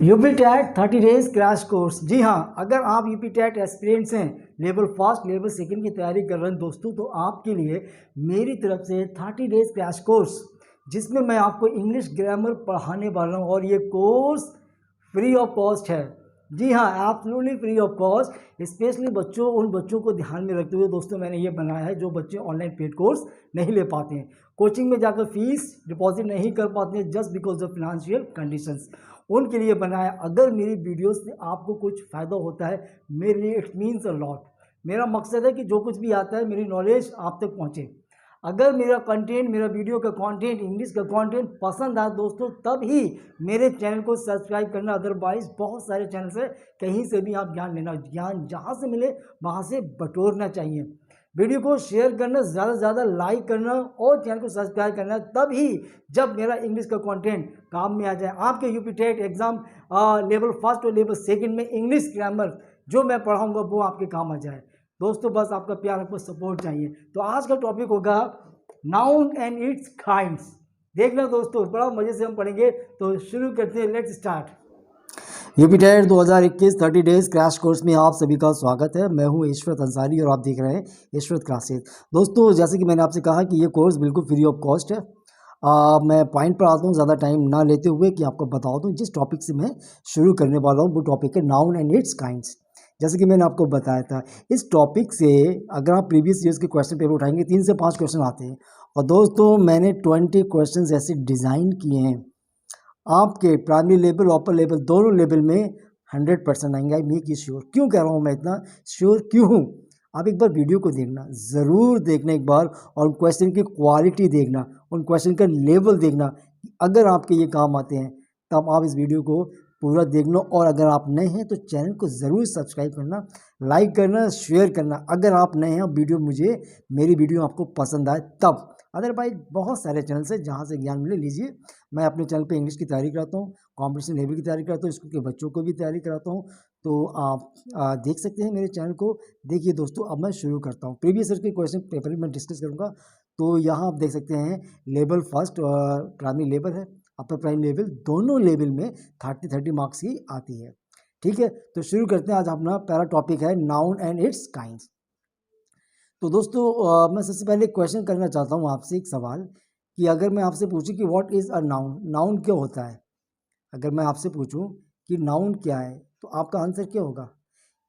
UP TET 30 days crash course. जी हाँ, अगर आप यूपी टैट एस्पिरेंट्स हैं, लेवल फर्स्ट लेवल सेकंड की तैयारी कर रहे हैं दोस्तों, तो आपके लिए मेरी तरफ से 30 डेज क्रैश कोर्स, जिसमें मैं आपको इंग्लिश ग्रामर पढ़ाने वाला हूँ और ये कोर्स फ्री ऑफ कॉस्ट है। जी हाँ, absolutely free of cost. Specially उन बच्चों को ध्यान में रखते हुए दोस्तों मैंने ये बनाया है जो बच्चे ऑनलाइन पेड कोर्स नहीं ले पाते हैं, कोचिंग में जाकर फीस डिपॉजिट नहीं कर पाते हैं just because of financial conditions, उनके लिए बनाया। अगर मेरी वीडियो से आपको कुछ फ़ायदा होता है, मेरे लिए इट मीन्स अ लॉट। मेरा मकसद है कि जो कुछ भी आता है मेरी नॉलेज आप तक पहुँचे। अगर मेरा कंटेंट, मेरा वीडियो का कंटेंट, इंग्लिश का कंटेंट पसंद आए दोस्तों, तब ही मेरे चैनल को सब्सक्राइब करना। अदरवाइज बहुत सारे चैनल से कहीं से भी आप ज्ञान लेना, ज्ञान जहाँ से मिले वहाँ से बटोरना चाहिए। वीडियो को शेयर करना, ज़्यादा से ज़्यादा लाइक करना और चैनल को सब्सक्राइब करना, तब ही जब मेरा इंग्लिश का कंटेंट काम में आ जाए। आपके UP TET exam level first और लेवल सेकंड में इंग्लिश ग्रामर जो मैं पढ़ाऊँगा वो आपके काम आ जाए। दोस्तों बस आपका प्यार, आपको सपोर्ट चाहिए। तो आज का टॉपिक होगा नाउन एंड इट्स काइंड्स। देखना दोस्तों, बड़ा मज़े से हम पढ़ेंगे। तो शुरू करते हैं, let's start. UP TET 2021 30 days crash course में आप सभी का स्वागत है। मैं हूं ईश्वरत अंसारी और आप देख रहे हैं ईश्वरत क्लासेस। दोस्तों जैसे कि मैंने आपसे कहा कि ये कोर्स बिल्कुल फ्री ऑफ कॉस्ट है। मैं पॉइंट पर आता हूँ ज़्यादा टाइम ना लेते हुए कि आपको बता दूँ जिस टॉपिक से मैं शुरू करने वाला हूँ वो टॉपिक है नाउन एंड इट्स काइंड्स। जैसे कि मैंने आपको बताया था, इस टॉपिक से अगर आप प्रीवियस ईयर्स के क्वेश्चन पेपर उठाएंगे 3 से 5 क्वेश्चन आते हैं। और दोस्तों मैंने 20 क्वेश्चन ऐसे डिज़ाइन किए हैं, आपके प्राइमरी लेवल अपर लेवल दोनों लेवल में 100% आएंगे। I make you sure. क्यों कह रहा हूँ मैं इतना श्योर क्यों हूँ? आप एक बार वीडियो को देखना, ज़रूर देखना एक बार, और क्वेश्चन की क्वालिटी देखना, उन क्वेश्चन का लेवल देखना। अगर आपके ये काम आते हैं तब आप इस वीडियो को पूरा देखना। और अगर आप नए हैं तो चैनल को ज़रूर सब्सक्राइब करना, लाइक करना, शेयर करना। अगर आप नए हैं, मेरी वीडियो आपको पसंद आए तब। अदरवाइज बहुत सारे चैनल से जहाँ से ज्ञान मिले लीजिए। मैं अपने चैनल पे इंग्लिश की तैयारी कराता हूँ, कॉम्पिटिशन लेवल की तैयारी कराता हूँ, स्कूल के बच्चों को भी तैयारी कराता हूँ। तो आप देख सकते हैं मेरे चैनल को। देखिए दोस्तों, अब मैं शुरू करता हूँ। प्रीवियस ईयर के क्वेश्चन पेपर में डिस्कस करूँगा। तो यहाँ आप देख सकते हैं लेवल फर्स्ट प्राइमरी लेवल है, अपर प्राइमरी लेवल, दोनों लेवल में 30 मार्क्स की आती है। ठीक है, तो शुरू करते हैं। आज अपना पहला टॉपिक है नाउन एंड इट्स काइंड्स। तो दोस्तों मैं सबसे पहले क्वेश्चन करना चाहता हूँ आपसे एक सवाल, कि अगर मैं आपसे पूछूं कि what is a noun, noun क्या होता है? अगर मैं आपसे पूछूं कि नाउन क्या है तो आपका आंसर क्या होगा?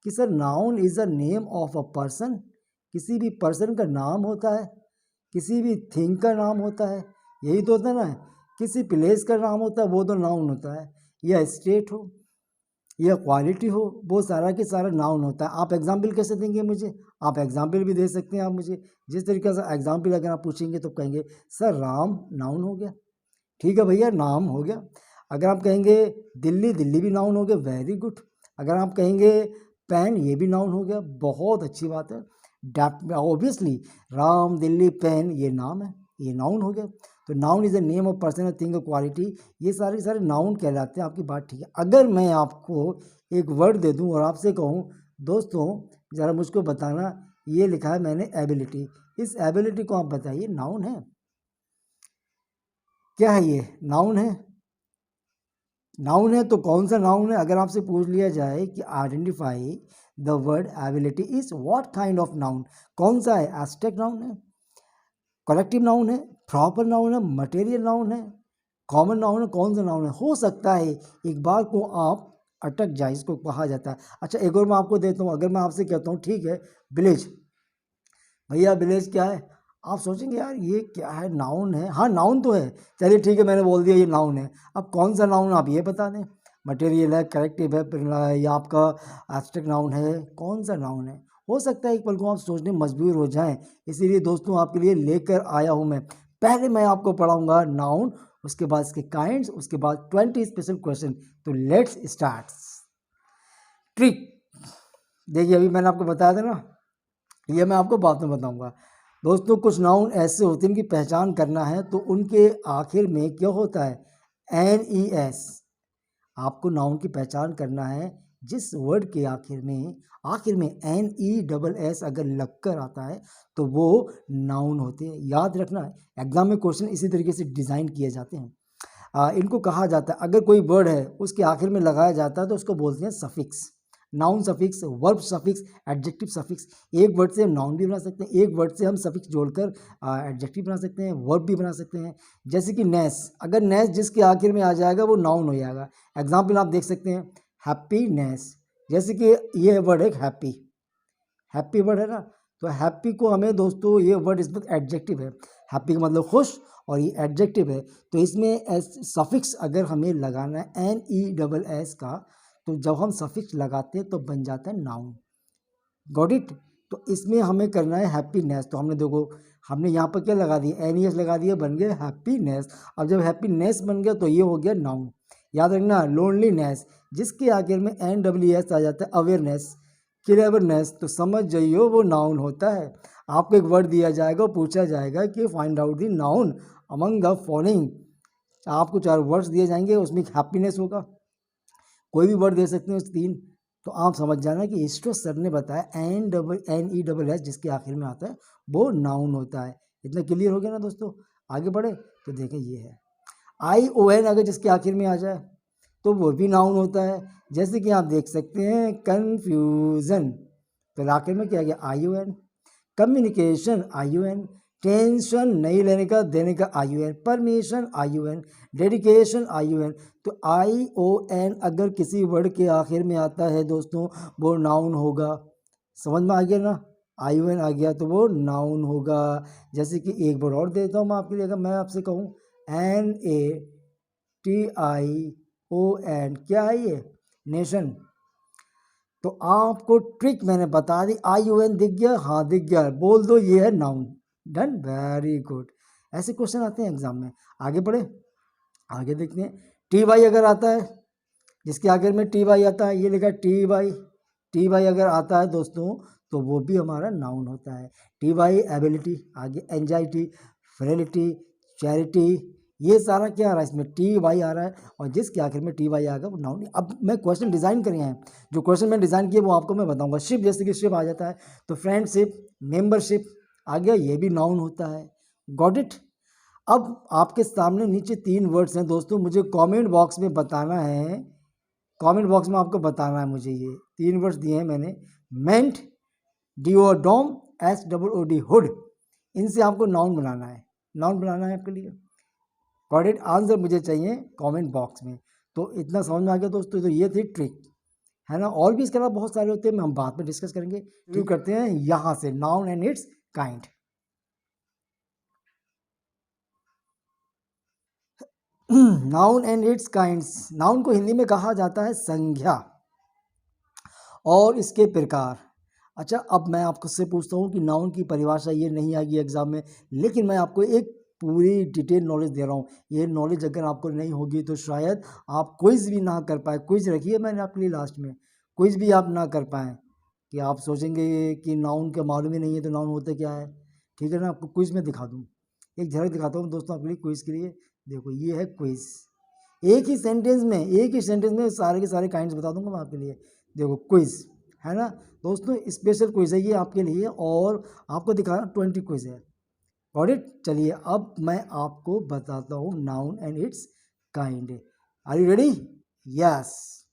कि sir noun is a name of a person. किसी भी पर्सन का नाम होता है, किसी भी थिंग का नाम होता है, यही तो होता है ना। किसी प्लेस का नाम होता है वो तो नाउन होता है, या स्टेट हो या क्वालिटी हो, वो सारा के सारा नाउन होता है। आप एग्जाम्पल कैसे देंगे मुझे? आप एग्जाम्पल भी दे सकते हैं आप मुझे। जिस तरीके से एग्जाम्पल अगर आप पूछेंगे तो कहेंगे सर राम नाउन हो गया, ठीक है भैया नाम हो गया। अगर आप कहेंगे दिल्ली, दिल्ली भी नाउन हो गया, वेरी गुड। अगर आप कहेंगे पेन, ये भी नाउन हो गया, बहुत अच्छी बात है। ऑब्वियसली राम, दिल्ली, पेन ये नाम है, ये नाउन हो गया। तो noun is a name of person, thing, quality, ये सारे नाउन कहलाते हैं। आपकी बात ठीक है। अगर मैं आपको एक वर्ड दे दूं और आपसे कहूं दोस्तों ज़रा मुझको बताना, ये लिखा है मैंने एबिलिटी, इस एबिलिटी को आप बताइए नाउन है क्या है? ये नाउन है? नाउन है तो कौन सा नाउन है? अगर आपसे पूछ लिया जाए कि identify the word ability is what kind of noun, कौन सा है? एब्स्ट्रैक्ट नाउन है, कलेक्टिव नाउन है, प्रॉपर नाउन है, मटेरियल नाउन है, कॉमन नाउन है? कौन सा नाउन है? हो सकता है एक बार को आप अटक जाए, इसको कहा जाता है। अच्छा एक और मैं आपको देता हूँ। अगर मैं आपसे कहता हूँ ठीक है विलेज, भैया विलेज क्या है? आप सोचेंगे यार ये क्या है, नाउन है? हाँ नाउन तो है, चलिए ठीक है मैंने बोल दिया ये नाउन है। अब कौन सा नाउन आप ये बता दें। मटेरियल है, करेक्टिव है, या आपका एब्स्ट्रैक्ट नाउन है, कौन सा नाउन है? हो सकता है एक पल को आप सोचने मजबूर हो जाएं। इसीलिए दोस्तों आपके लिए लेकर आया हूं मैं। पहले मैं आपको पढ़ाऊंगा नाउन, उसके बाद इसके काइंड्स, उसके बाद 20 स्पेशल क्वेश्चन। तो लेट्स स्टार्ट। ट्रिक देखिए, अभी मैंने आपको बताया था ना, ये मैं आपको बाद में बताऊंगा। दोस्तों कुछ नाउन ऐसे होते हैं, इनकी पहचान करना है तो उनके आखिर में क्या होता है? NES। आपको नाउन की पहचान करना है, जिस वर्ड के आखिर में NESS अगर लगकर आता है तो वो नाउन होते हैं। याद रखना, एग्जाम में क्वेश्चन इसी तरीके से डिज़ाइन किए जाते हैं। इनको कहा जाता है, अगर कोई वर्ड है उसके आखिर में लगाया जाता है तो उसको बोलते हैं suffix. Noun suffix, verb suffix, adjective suffix. एक वर्ड से हम नाउन भी बना सकते हैं, एक वर्ड से हम सफिक्स जोड़कर एडजेक्टिव बना सकते हैं, वर्ब भी बना सकते हैं। जैसे कि नेस, अगर नेस जिसके आखिर में आ जाएगा वो नाउन हो जाएगा। एग्जाम्पल आप देख सकते हैं, हैप्पीनेस, जैसे कि ये वर्ड है हैप्पी, हैप्पी वर्ड है ना, तो हैप्पी को हमें दोस्तों, ये वर्ड इस वक्त एडजेक्टिव है, हैप्पी का मतलब खुश और ये एडजेक्टिव है, तो इसमें सफिक्स अगर हमें लगाना है NESS का, तो जब हम सफिक्स लगाते हैं तो बन जाता है नाउन। Got it. तो इसमें हमें करना है हैप्पीनेस, तो हमने देखो हमने यहाँ पर क्या लगा दिया, NES लगा दिया, बन गया हैप्पीनेस। अब जब हैप्पीनेस बन गया तो ये हो गया नाउन। याद रखना, लोनलीनेस जिसके आखिर में NWS आ जाता है, अवेयरनेस, क्लेवरनेस, तो समझ जाइयो वो नाउन होता है। आपको एक वर्ड दिया जाएगा, पूछा जाएगा कि find out the noun among the following. आपको 4 वर्ड्स दिए जाएंगे, उसमें हैप्पीनेस होगा, कोई भी वर्ड दे सकते हैं उस 3, तो आप समझ जाना कि ईस्टो सर ने बताया NESS जिसके आखिर में आता है वो नाउन होता है। इतना क्लियर हो गया ना दोस्तों। आगे बढ़े तो देखें, ये है ION, अगर जिसके आखिर में आ जाए तो वो भी नाउन होता है। जैसे कि आप देख सकते हैं कन्फ्यूज़न, तो आखिर में क्या गया ION। कम्युनिकेशन ION, टेंशन नहीं लेने का, देने का ION, permission ION, dedication ION। तो ION अगर किसी वर्ड के आखिर में आता है दोस्तों वो नाउन होगा। समझ में आ गया ना, ION आ गया तो वो नाउन होगा। जैसे कि एक वर्ड और देता हूँ मैं आपके लिए, अगर मैं आपसे कहूँ NATION, क्या है ये, नेशन, तो आपको ट्रिक मैंने बता दी। ION दिख गया, हाँ दिख गया, बोल दो ये है नाउन। Done, very good. ऐसे क्वेश्चन आते हैं एग्जाम में। आगे बढ़े, आगे देखते हैं। TY अगर आता है, जिसके आगे में TY आता है, ये लिखा TY अगर आता है दोस्तों तो वो भी हमारा नाउन होता है। TY एबिलिटी, आगे एंजाइटी, फ्रेलिटी, चैरिटी, ये सारा क्या आ रहा है इसमें, TY आ रहा है, और जिसके आखिर में TY आएगा वो नाउन। अब मैं क्वेश्चन डिज़ाइन करे हैं, जो क्वेश्चन मैं डिज़ाइन किए वो आपको मैं बताऊंगा। शिप, जैसे कि शिप आ जाता है, तो फ्रेंडशिप, मेंबरशिप आ गया, ये भी नाउन होता है। Got it. अब आपके सामने नीचे 3 वर्ड्स हैं दोस्तों, मुझे कमेंट बॉक्स में बताना है, कमेंट बॉक्स में आपको बताना है मुझे, ये 3 वर्ड्स दिए हैं मैंने, मेंट, डिओडोम, SOOD, हुड, इनसे आपको नाउन बनाना है, नाउन बनाना है आपके लिए। करेक्ट आंसर मुझे चाहिए कमेंट बॉक्स में। तो इतना समझ में आ गया दोस्तों, तो ये थी ट्रिक, है ना। और भी इसके अलावा बहुत सारे होते हैं, हम बाद में डिस्कस करेंगे। शुरू करते हैं यहाँ से, noun and its kind. Noun and it's kinds. Noun को हिंदी में कहा जाता है संज्ञा और इसके प्रकार। अच्छा, अब मैं आपको से पूछता हूँ कि नाउन की परिभाषा ये नहीं आएगी एग्जाम में, लेकिन मैं आपको एक पूरी डिटेल नॉलेज दे रहा हूँ। ये नॉलेज अगर आपको नहीं होगी तो शायद आप क्विज भी ना कर पाए। क्विज रखिए मैंने आपके लिए लास्ट में, क्विज भी आप ना कर पाएँ, कि आप सोचेंगे कि नाउन का मालूम ही नहीं है तो नाउन होता क्या है। ठीक है ना, आपको क्विज में दिखा दूँ, एक झलक दिखाता हूँ दोस्तों आपके लिए क्विज के लिए। देखो ये है क्विज, एक ही सेंटेंस में सारे के सारे काइंड्स बता दूंगा मैं आपके लिए। देखो क्विज है ना दोस्तों, स्पेशल क्विज है ये आपके लिए, और आपको दिखाना 20 क्विज है। Got it. चलिए अब मैं आपको बताता हूँ noun and its kind. Are you ready? Yes.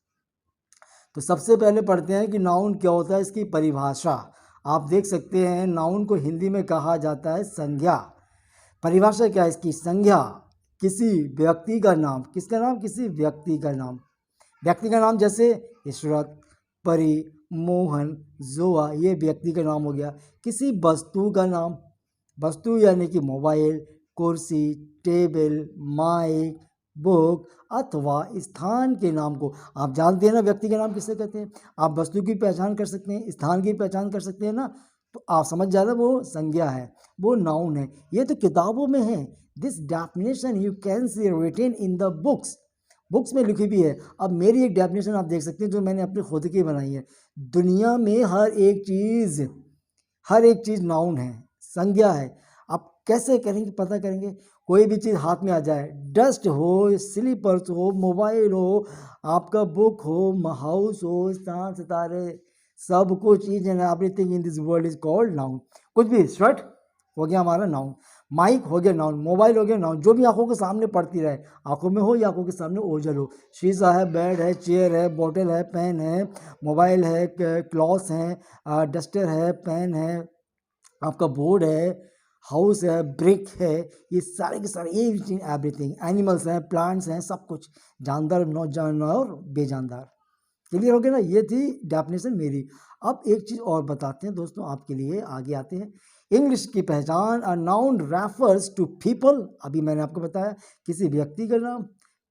तो सबसे पहले पढ़ते हैं कि नाउन क्या होता है, इसकी परिभाषा। आप देख सकते हैं नाउन को हिंदी में कहा जाता है संज्ञा। परिभाषा क्या है इसकी, संज्ञा किसी व्यक्ति का नाम, किसका नाम, किसी व्यक्ति का नाम। व्यक्ति का नाम जैसे इशरत, परी, मोहन, जोआ, ये व्यक्ति का नाम हो गया। किसी वस्तु का नाम, वस्तु यानी कि मोबाइल, कुर्सी, टेबल, माइक, बुक, अथवा स्थान के नाम को आप जानते हैं ना, व्यक्ति के नाम किसे कहते हैं। आप वस्तु की पहचान कर सकते हैं, स्थान की पहचान कर सकते हैं ना, तो आप समझ जाना वो संज्ञा है, वो नाउन है। ये तो किताबों में है। This definition you can see written in the books में लिखी भी है। अब मेरी एक डेफिनेशन आप देख सकते हैं जो मैंने अपनी खुद की बनाई है। दुनिया में हर एक चीज़ नाउन है, संज्ञा है। आप कैसे करेंगे, पता करेंगे, कोई भी चीज़ हाथ में आ जाए, डस्ट हो, स्लीपर्स हो, मोबाइल हो, आपका बुक हो, हाउस हो, चांद सितारे, सब कुछ, each and everything in this world is called noun. कुछ भी शर्ट हो गया हमारा नाउन। माइक हो गया नाउन, मोबाइल हो गया नाउन, जो भी आंखों के सामने पड़ती रहे, आंखों में हो या आंखों के सामने ओझल हो। शीशा है, बेड है, चेयर है, बोतल है, पेन है, मोबाइल है, क्लॉथ है, डस्टर है, पेन है, आपका बोर्ड है, हाउस है, ब्रिक है, ये सारे के सारे एवरीथिंग, एनिमल्स हैं, प्लांट्स हैं, सब कुछ, जानदार, नौ जानदार और बेजानदार। क्लियर हो गया ना, ये थी डेफिनेशन मेरी। अब एक चीज़ और बताते हैं दोस्तों आपके लिए, आगे आते हैं। इंग्लिश की पहचान, a noun refers to people, अभी मैंने आपको बताया किसी व्यक्ति का नाम,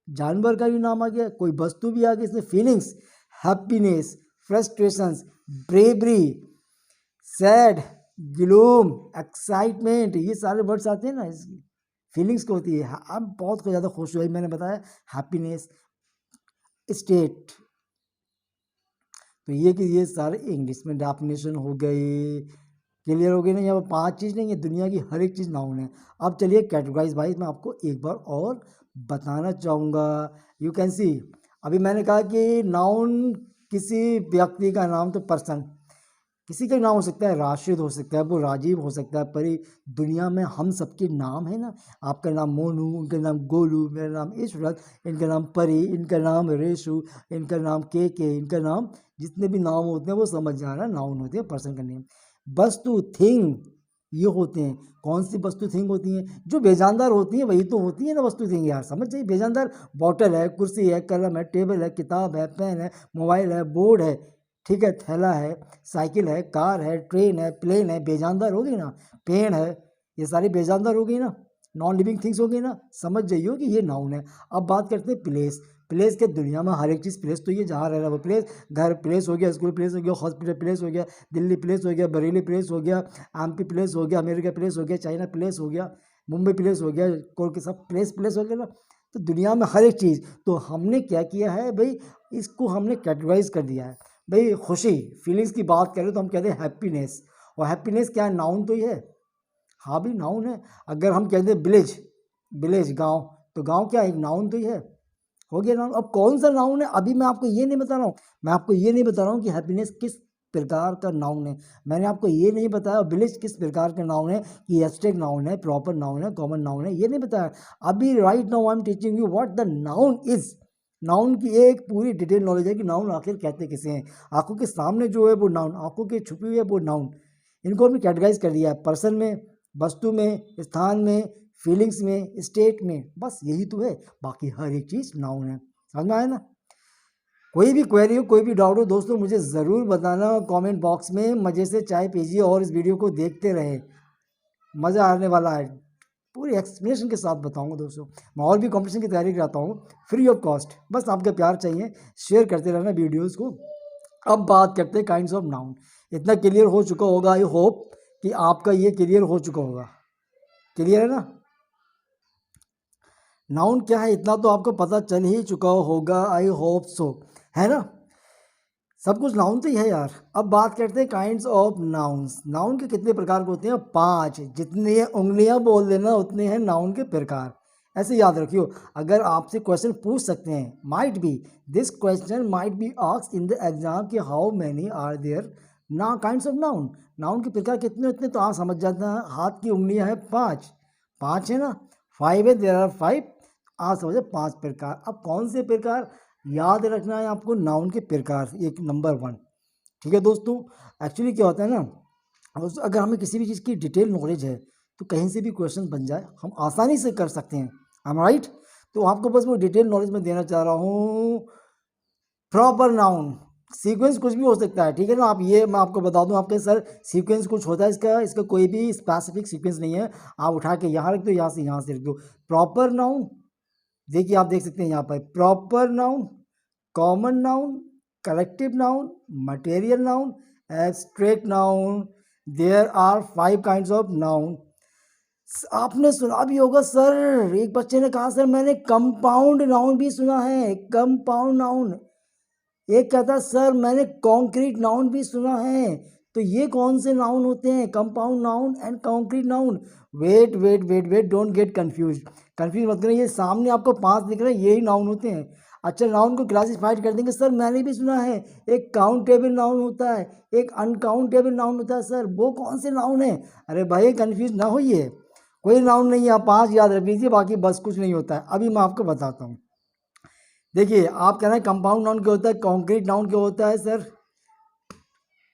जानवर का भी नाम आ गया, कोई वस्तु भी आ गई, इसमें feelings, happiness, frustrations, bravery, sad, gloom, excitement, ये सारे वर्ड्स आते हैं ना, इसकी फीलिंग्स को होती है। अब बहुत ज़्यादा खुश हुई, मैंने बताया हैप्पीनेस, स्टेट, तो ये कि ये सारे इंग्लिश में डेफिनेशन हो गई। क्लियर हो गई ना, यहाँ पर 5 चीज़ नहीं है, दुनिया की हर एक चीज़ नाउन है। अब चलिए कैटेगराइज वाइज मैं आपको एक बार और बताना चाहूँगा। यू कैन सी, अभी मैंने कहा कि नाउन किसी व्यक्ति का नाम, तो पर्सन, किसी का नाम हो सकता है, राशिद हो सकता है, वो राजीव हो सकता है, पर दुनिया में हम सबके नाम है ना। आपका नाम मोनू, उनका नाम गोलू, मेरा नाम ईश्वरत, इनका नाम परी, इनका नाम रेशु, इनका नाम के, इनका नाम, जितने भी नाम होते हैं वो समझ जाना नाउन होते हैं, पर्सन का नेम। वस्तु, थिंग, ये होते हैं। कौन सी वस्तु थिंग होती हैं? जो बेजानदार होती हैं वही तो होती है ना वस्तु थिंग, यार समझ जाइए। बेजानदार बॉटल है, कुर्सी है, कलम है, टेबल है, किताब है, पेन है, मोबाइल है, बोर्ड है, ठीक है, थैला है, साइकिल है, कार है, ट्रेन है, प्लेन है, बेजानदार हो गई ना। पेड़ है, ये सारी बेजानदार हो गई ना, नॉन लिविंग थिंग्स हो गई ना, समझ जाइए कि ये नाउन है। अब बात करते हैं प्लेस। प्लेस के दुनिया में हर एक चीज़ प्लेस तो ये जहाँ रह रहा है वो प्लेस, घर प्लेस हो गया, स्कूल प्लेस हो गया, हॉस्पिटल प्लेस हो गया, दिल्ली प्लेस हो गया, बरेली प्लेस हो गया, एमपी प्लेस हो गया, अमेरिका प्लेस हो गया, चाइना प्लेस हो गया, मुंबई प्लेस हो गया, कोलकाता, सब प्लेस प्लेस हो गया ना। तो दुनिया में हर एक चीज़, तो हमने क्या किया है भाई, इसको हमने कैटेगराइज कर दिया है। भाई खुशी, फीलिंग्स की बात करें तो हम कहते हैं हैप्पीनेस, और हैप्पीनेस क्या है, नाउन तो ही है। हाँ भी नाउन है। अगर हम कहते हैं विलेज, विलेज गांव, तो गांव क्या है, एक नाउन तो ही है, हो गया नाउन। अब कौन सा नाउन है, अभी मैं आपको ये नहीं बता रहा हूँ, मैं आपको ये नहीं बता रहा हूँ कि हैप्पीनेस किस प्रकार का नाउन है। मैंने आपको ये नहीं बताया विलेज किस प्रकार का नाउन है, कि एब्स्ट्रैक्ट नाउन है, प्रॉपर नाउन है, कॉमन नाउन है, ये नहीं बताया। अभी right now I am teaching you what the noun is. Noun की एक पूरी डिटेल नॉलेज है कि नाउन आखिर कहते किसे हैं। आंखों के सामने जो है वो नाउन, आंखों के छुपी हुई है वो नाउन। इनको हमने कैटेगराइज कर दिया है, पर्सन में, वस्तु में, स्थान में, फीलिंग्स में, स्टेट में, बस यही तो है। बाकी हर एक चीज़ नाउन है। समझ में आया ना। कोई भी क्वेरी हो, कोई भी डाउट हो दोस्तों, मुझे ज़रूर बताना कमेंट बॉक्स में। मज़े से चाय पीजिए और इस वीडियो को देखते रहें, मज़ा आने वाला है। पूरी एक्सप्लेनेशन के साथ बताऊंगा दोस्तों। मैं और भी कंपटीशन की तैयारी कराता हूँ फ्री ऑफ कॉस्ट, बस आपका प्यार चाहिए, शेयर करते रहना वीडियोज़ को। अब बात करते हैं काइंड्स ऑफ नाउन। इतना क्लियर हो चुका होगा, आई होप कि आपका ये क्लियर हो चुका होगा। क्लियर है ना, नाउन क्या है इतना तो आपको पता चल ही चुका होगा, आई होप सो, है ना। सब कुछ नाउन तो ही है यार। अब बात करते हैं काइंड्स ऑफ नाउन्स। नाउन के कितने प्रकार के होते हैं? 5। जितनी उंगलियां बोल देना उतने हैं नाउन के प्रकार, ऐसे याद रखियो। अगर आपसे क्वेश्चन पूछ सकते हैं, might be this question might be asked in the exam कि हाउ मैनी आर देयर ना काइंड्स ऑफ नाउन। नाउन के प्रकार कितने होते हैं, तो आप समझ जाते हैं, हाथ की उंगलियां हैं 5, 5 है ना, 5 है, देयर आर 5, आप समझे 5 प्रकार। अब कौन से प्रकार याद रखना है आपको, नाउन के प्रकार, एक नंबर 1, ठीक है दोस्तों। एक्चुअली क्या होता है ना, अगर हमें किसी भी चीज़ की डिटेल नॉलेज है तो कहीं से भी क्वेश्चन बन जाए हम आसानी से कर सकते हैं, आई एम राइट। तो आपको बस वो डिटेल नॉलेज में देना चाह रहा हूँ। प्रॉपर नाउन सीक्वेंस कुछ भी हो सकता है, ठीक है ना। आप ये मैं आपको बता दूं, आपके सर सीक्वेंस कुछ होता है, इसका कोई भी स्पेसिफिक सीक्वेंस नहीं है। आप उठा के यहाँ रख दो, यहाँ से रख दो। प्रॉपर नाउन देखिए, आप देख सकते हैं यहाँ पर proper noun, common noun, collective noun, material noun, abstract noun. There are 5 kinds of noun. आपने सुना भी होगा सर, एक बच्चे ने कहा सर मैंने कंपाउंड नाउन भी सुना है, कंपाउंड नाउन। एक कहता सर मैंने कॉन्क्रीट नाउन भी सुना है। तो ये कौन से नाउन होते हैं, compound noun and concrete noun? Wait wait wait wait, don't get confuse, confuse मत करें। ये सामने आपको 5 दिख रहे हैं, यही नाउन होते हैं। अच्छा, नाउन को क्लासिफाइड कर देंगे सर, मैंने भी सुना है एक काउंटेबल नाउन होता है, एक अनकाउंटेबल नाउन होता है सर, वो कौन से नाउन है? अरे भाई कंफ्यूज ना होइए, कोई नाउन नहीं है, आप 5 याद रख लीजिए, बाकी बस कुछ नहीं होता है। अभी मैं आपको बताता हूँ। देखिए, आप कह रहे हैं कंपाउंड नाउन क्या होता है, कॉन्क्रीट नाउन क्या होता है सर,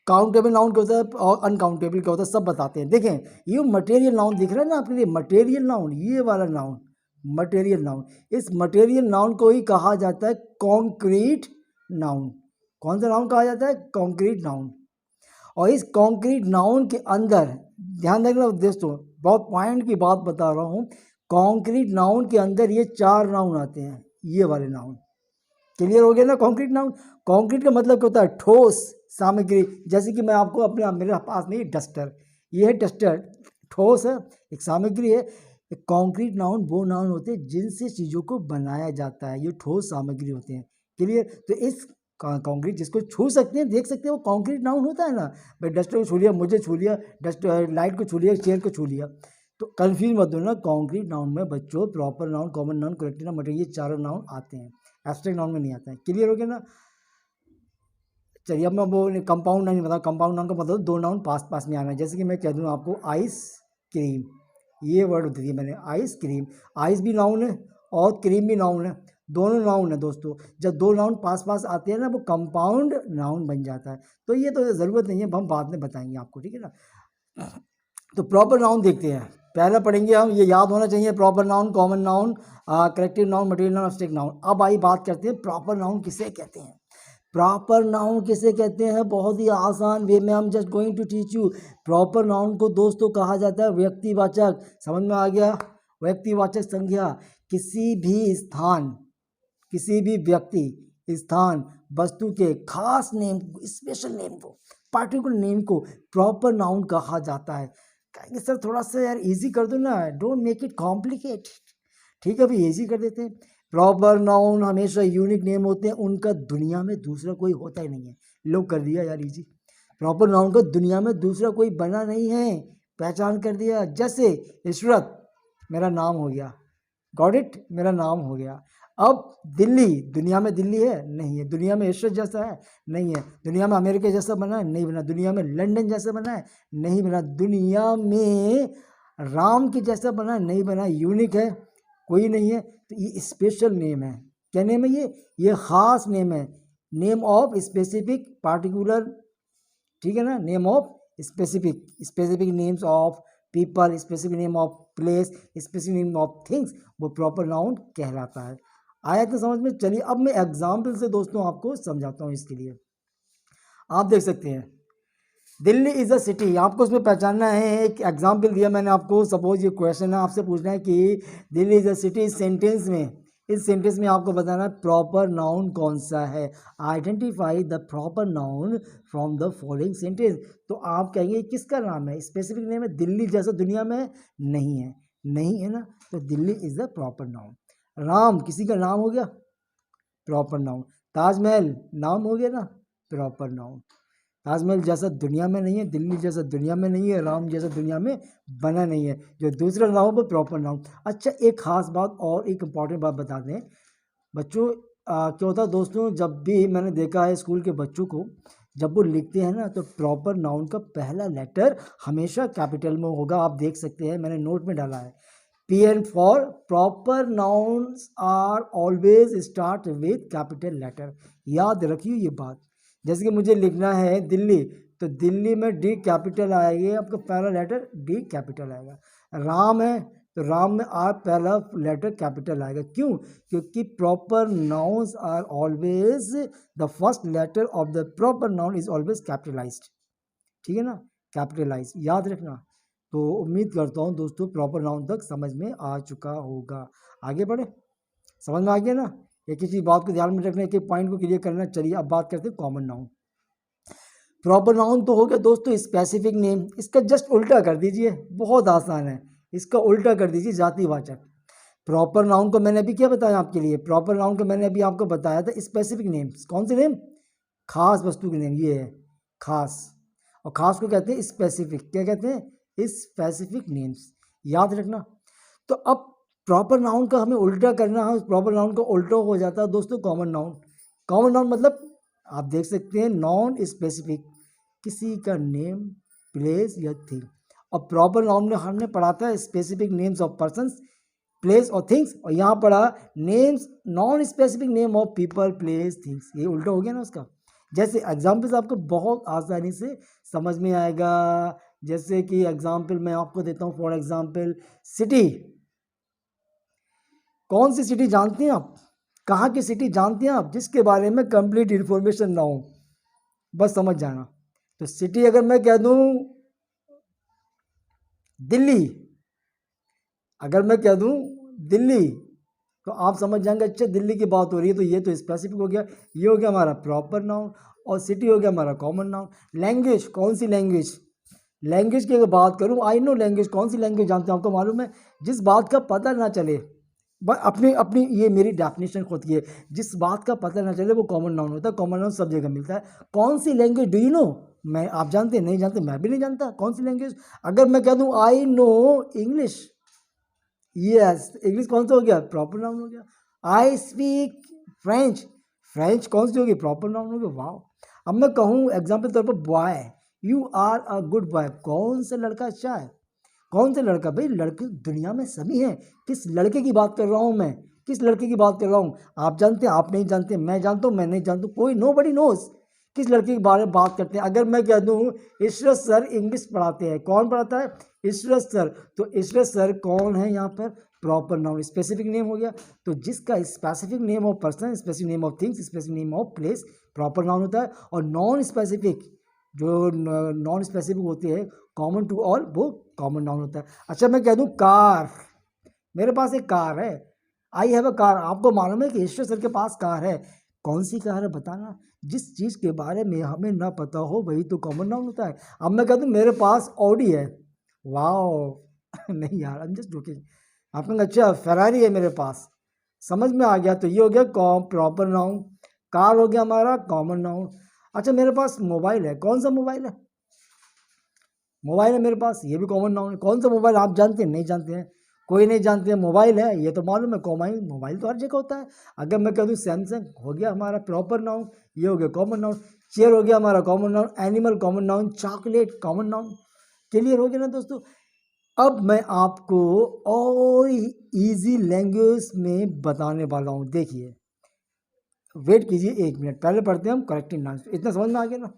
काउंटेबल नाउन क्या होता है और अनकाउंटेबल क्या होता है, सब बताते हैं। देखें, ये मटेरियल नाउन दिख रहा है ना आपके लिए, मटेरियल नाउन, ये वाला नाउन मटेरियल नाउन, इस मटेरियल नाउन को ही कहा जाता है कॉन्क्रीट नाउन। कौन सा नाउन कहा जाता है, कॉन्क्रीट नाउन। और इस कॉन्क्रीट नाउन के अंदर ध्यान रखना दोस्तों, बहुत पॉइंट की बात बता रहा हूँ, कॉन्क्रीट नाउन के अंदर ये 4 नाउन आते हैं, ये वाले नाउन। क्लियर हो गया ना, कॉन्क्रीट नाउन। कॉन्क्रीट का मतलब क्या होता है, ठोस सामग्री। जैसे कि मैं आपको अपने मेरे पास में डस्टर, ये है डस्टर, ठोस है, एक सामग्री है। कॉन्क्रीट नाउन वो नाउन होते हैं जिनसे चीज़ों को बनाया जाता है, ये ठोस सामग्री होते हैं। क्लियर। तो इस कॉन्क्रीट जिसको छू सकते हैं, देख सकते हैं, वो कॉन्क्रीट नाउन होता है ना। भाई डस्टर को छू लिया, मुझे छू लिया, डस्ट लाइट को छू लिया, चेयर को छू लिया, तो कंफ्यूज मत होना। कॉन्क्रीट नाउन में बच्चों proper noun, common noun, corrective noun, material, ये चारों नाउन आते हैं, एब्स्ट्रैक्ट नाउन में नहीं आता है। क्लियर हो गया ना। चलिए अब मैं वो कंपाउंड नाउन बता, कंपाउंड नाउन का मतलब 2 नाउन पास पास में आना है। जैसे कि मैं कह दूँ आपको आइस क्रीम, ये वर्ड दे दिया मैंने, आइस क्रीम। आइस भी नाउन है और क्रीम भी नाउन है, दोनों नाउन है दोस्तों। जब 2 नाउन पास पास आते हैं ना, वो कंपाउंड नाउन बन जाता है। तो ये तो ज़रूरत नहीं है, हम बाद में बताएंगे आपको, ठीक है ना। तो प्रॉपर नाउन देखते हैं, पहले पढ़ेंगे हम, ये याद होना चाहिए, proper noun, common noun, corrective noun, material noun, abstract noun. अब आई बात करते हैं प्रॉपर नाउन किसे कहते हैं। प्रॉपर नाउन किसे कहते हैं, बहुत ही आसान वे में हम just going to teach you. Proper noun को दोस्तों कहा जाता है व्यक्तिवाचक, समझ में आ गया, व्यक्तिवाचक संज्ञा। किसी भी स्थान, किसी भी व्यक्ति, स्थान, वस्तु के खास नेम, स्पेशल नेम को, पार्टिकुलर नेम को प्रॉपर नाउन कहा जाता है। कहेंगे सर थोड़ा सा यार इजी कर दो ना, डोंट मेक इट कॉम्प्लिकेट। ठीक है, अभी इजी कर देते हैं। प्रॉपर नाउन हमेशा यूनिक नेम होते हैं, उनका दुनिया में दूसरा कोई होता ही नहीं है। लोग कर दिया यार इजी, प्रॉपर नाउन का दुनिया में दूसरा कोई बना नहीं है, पहचान कर दिया। जैसे इशरत मेरा नाम हो गया, गॉट इट, मेरा नाम हो गया। अब दिल्ली, दुनिया में दिल्ली है, नहीं है। दुनिया में इशरत जैसा है, नहीं है। दुनिया में अमेरिका जैसा बना है, नहीं बना। दुनिया में लंदन जैसा बना है, नहीं बना। दुनिया में राम के जैसा बना है, नहीं बना। यूनिक है, कोई नहीं है। तो ये स्पेशल नेम है। क्या नेम है ये खास नेम है, नेम ऑफ स्पेसिफिक पार्टिकुलर, ठीक है ना, name of specific, specific names of people, specific name of place, specific name of things, वो प्रॉपर नाउन कहलाता है। आया तो समझ में। चलिए अब मैं एग्जाम्पल से दोस्तों आपको समझाता हूँ। इसके लिए आप देख सकते हैं, दिल्ली इज़ अ सिटी, आपको उसमें पहचानना है। एक एग्जाम्पल दिया मैंने आपको, सपोज ये क्वेश्चन है, आपसे पूछना है कि दिल्ली इज़ अ सिटी, इस सेंटेंस में, इस सेंटेंस में आपको बताना है प्रॉपर नाउन कौन सा है। Identify the proper noun from the following sentence. तो आप कहेंगे किसका नाम है, स्पेसिफिक नेम है, दिल्ली जैसा दुनिया में नहीं है, नहीं है ना, तो Delhi is the proper noun. Ram किसी का नाम हो गया, प्रॉपर नाउन। ताजमहल नाम हो गया ना, प्रॉपर नाउन। ताजमहल जैसा दुनिया में नहीं है, दिल्ली जैसा दुनिया में नहीं है, राम जैसा दुनिया में बना नहीं है। जो दूसरा नाम हो वो प्रॉपर नाउन। अच्छा, एक खास बात और एक इम्पॉर्टेंट बात बता दें बच्चों, क्या होता है दोस्तों, जब भी मैंने देखा है स्कूल के बच्चों को, जब वो लिखते हैं ना, तो प्रॉपर नाउन का पहला लेटर हमेशा कैपिटल में होगा। आप देख सकते हैं, मैंने नोट में डाला है, PN for proper nouns are always start with capital letter. याद रखिए ये बात। जैसे कि मुझे लिखना है दिल्ली, तो दिल्ली में D कैपिटल आएगी, आपका पहला लेटर D कैपिटल आएगा। राम है तो राम में R पहला लेटर कैपिटल आएगा। क्यों? क्योंकि proper nouns are always, the first letter of the proper noun is always capitalized. ठीक है ना, कैपिटलाइज, याद रखना। तो उम्मीद करता हूँ दोस्तों प्रॉपर नाउन तक समझ में आ चुका होगा। आगे बढ़े, समझ में आ गया ना। एक ही चीज़ बात को ध्यान में रखना, एक पॉइंट को क्लियर करना। चलिए अब बात करते हैं कॉमन नाउन। प्रॉपर नाउन तो हो गया दोस्तों स्पेसिफिक नेम, इसका जस्ट उल्टा कर दीजिए, बहुत आसान है, इसका उल्टा कर दीजिए जातिवाचक। प्रॉपर नाउन को मैंने अभी क्या बताया आपके लिए, प्रॉपर नाउन को मैंने अभी आपको बताया था स्पेसिफिक नेम। कौन से नेम, खास वस्तु के नेम, ये है खास, और खास को कहते हैं स्पेसिफिक। क्या कहते हैं, स्पेसिफिक नेम्स, याद रखना। तो अब प्रॉपर नाउन का हमें उल्टा करना है, प्रॉपर नाउन का उल्टा हो जाता है दोस्तों कॉमन नाउन। कॉमन नाउन मतलब आप देख सकते हैं नॉन स्पेसिफिक, किसी का नेम, प्लेस या थिंग। और प्रॉपर नाउन में हमने पढ़ा था specific names of persons, place और थिंग्स, और यहाँ पढ़ा names non specific name of people, place, things. ये उल्टा हो गया ना उसका। जैसे एग्जाम्पल्स आपको बहुत आसानी से समझ में आएगा। जैसे कि एग्जाम्पल मैं आपको देता हूँ, फॉर एग्जाम्पल सिटी। कौन सी सिटी जानती हैं आप? कहाँ की सिटी जानती हैं आप जिसके बारे में कंप्लीट इन्फॉर्मेशन ना हो, बस समझ जाना। तो सिटी अगर मैं कह दूँ दिल्ली, अगर मैं कह दूँ दिल्ली, तो आप समझ जाएंगे अच्छा दिल्ली की बात हो रही है, तो ये तो स्पेसिफिक हो गया। ये हो गया हमारा प्रॉपर नाउन, और सिटी हो गया हमारा कॉमन नाउन। लैंग्वेज, कौन सी लैंग्वेज? लैंग्वेज की अगर बात करूँ, आई नो लैंग्वेज, कौन सी लैंग्वेज जानते हो? आपको मालूम है, जिस बात का पता ना चले, बस अपनी अपनी ये मेरी डेफिनेशन खुद की है, जिस बात का पता ना चले वो कॉमन नाउन होता है। कॉमन नाउन सब जगह मिलता है। कौन सी लैंग्वेज? Do you know? मैं, आप जानते नहीं जानते, मैं भी नहीं जानता कौन सी लैंग्वेज। अगर मैं कह दूँ I know English, yes, English कौन सा हो गया? प्रॉपर नाउन हो गया। आई स्पीक फ्रेंच, फ्रेंच कौन सी होगी? प्रॉपर नाउन हो गया। वाह। अब मैं कहूँ एग्जाम्पल तौर पर boy, you are a good boy, कौन सा लड़का अच्छा है? कौन सा लड़का? भाई लड़के दुनिया में सभी हैं। किस लड़के की बात कर रहा हूँ मैं? किस लड़के की बात कर रहा हूँ? आप जानते हैं, आप नहीं जानते, मैं जानता हूँ, मैं नहीं जानता, कोई नो बडी नोज किस लड़के के बारे में बात करते हैं। अगर मैं कह दूँ इशरत सर इंग्लिश पढ़ाते हैं, कौन पढ़ाता है? इशरत सर। तो इशरत सर कौन है यहाँ पर? प्रॉपर नाउन, स्पेसिफिक नेम हो गया। तो जिसका specific name of person, specific name of things, specific name of place proper noun होता है। और नॉन स्पेसिफिक, जो नॉन स्पेसिफिक होते हैं कॉमन टू ऑल, वो कॉमन नाउन होता है। अच्छा मैं कह दूं कार, मेरे पास एक कार है, आई हैव अ कार। आपको मालूम है कि ईश्वर सर के पास कार है, कौन सी कार है बताना। जिस चीज़ के बारे में हमें ना पता हो वही तो कॉमन नाउन होता है। अब मैं कह दूं मेरे पास ऑडी है, वाओ नहीं यार, आई एम जस्ट जोकिंग। आप कहेंगे अच्छा फेरारी है मेरे पास, समझ में आ गया। तो ये हो गया प्रॉपर नाउन, कार हो गया हमारा कॉमन नाउन। अच्छा मेरे पास मोबाइल है, कौन सा मोबाइल है? मोबाइल है मेरे पास, ये भी कॉमन नाउन है। कौन सा मोबाइल? आप जानते हैं नहीं जानते हैं? कोई नहीं जानते हैं। मोबाइल है ये तो मालूम है, कॉमन मोबाइल तो हर जगह होता है। अगर मैं कह दूँ सैमसंग, हो गया हमारा प्रॉपर नाउन, ये हो गया कॉमन नाउन। चेयर हो गया हमारा common noun, animal common noun, chocolate common noun. Clear हो गया ना दोस्तों? अब मैं आपको और इजी लैंग्वेज में बताने वाला हूँ, देखिए वेट कीजिए 1 मिनट, पहले पढ़ते हैं हम करेक्टिंग नाउन। इतना समझ में आ गया ना?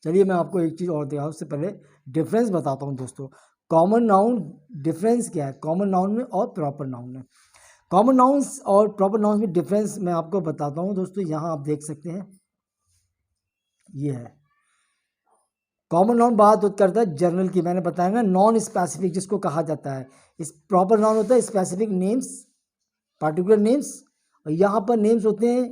चलिए मैं आपको एक चीज़ और दिखाऊँ, उससे पहले डिफरेंस बताता हूँ दोस्तों। कॉमन नाउन डिफरेंस क्या है कॉमन नाउन में और प्रॉपर नाउन में? कॉमन नाउन्स और प्रॉपर नाउन्स में डिफरेंस मैं आपको बताता हूँ दोस्तों। यहाँ आप देख सकते हैं, ये है कॉमन नाउन। बात करता है जनरल की, मैंने बताया ना, नॉन स्पेसिफिक जिसको कहा जाता है। इस प्रॉपर नाउन होता है स्पेसिफिक नेम्स, पार्टिकुलर नेम्स, और यहाँ पर नेम्स होते हैं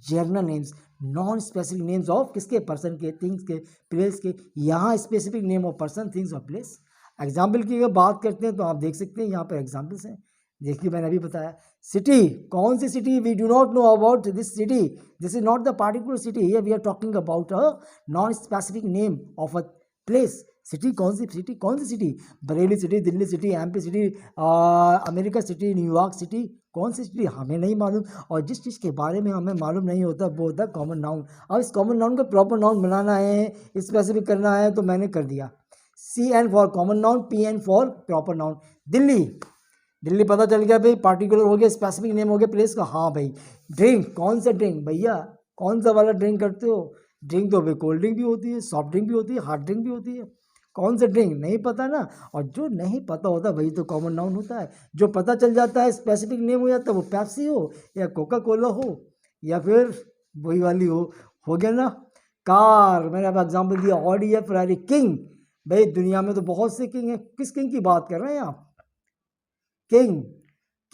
general names, non specific names of किसके? पर्सन के, थिंग्स के, प्लेस के। यहाँ specific name of person, things और प्लेस। एग्जाम्पल की अगर बात करते हैं तो आप देख सकते हैं यहाँ पर एग्जाम्पल्स हैं। देखिए मैंने अभी बताया सिटी, कौन सी city? We do not know about this city, this is not the particular city, here we are talking about a non specific name of a place. City, कौन सी सिटी? कौन सी city? Bareilly city, Delhi city, MP city, America city, New York city, कौन सी city? हमें नहीं मालूम। और जिस चीज़ के बारे में हमें मालूम नहीं होता वो होता है कॉमन नाउन। अब इस कॉमन नाउन को प्रॉपर नाउन बनाना है, स्पेसिफिक करना है, तो मैंने कर दिया। CN for common noun, PN for proper noun. Delhi, Delhi पता चल गया भाई, पार्टिकुलर हो गया, स्पेसिफिक नेम हो गया प्लेस का। हाँ भाई। ड्रिंक, कौन सा ड्रिंक भैया? कौन सा वाला ड्रिंक करते हो? ड्रिंक तो भाई कोल्ड ड्रिंक भी होती है, सॉफ्ट ड्रिंक भी होती है, हार्ड ड्रिंक भी होती है। कौन सा ड्रिंक? नहीं पता ना। और जो नहीं पता होता वही तो कॉमन नाउन होता है। जो पता चल जाता है, स्पेसिफिक नेम हो जाता है, वो पेप्सी हो या कोका कोला हो या फिर वही वाली हो गया ना। कार, मैंने अब एग्जाम्पल दिया, ऑडी या फेरारी। किंग, भाई दुनिया में तो बहुत से किंग हैं, किस किंग की बात कर रहे हैं आप? किंग,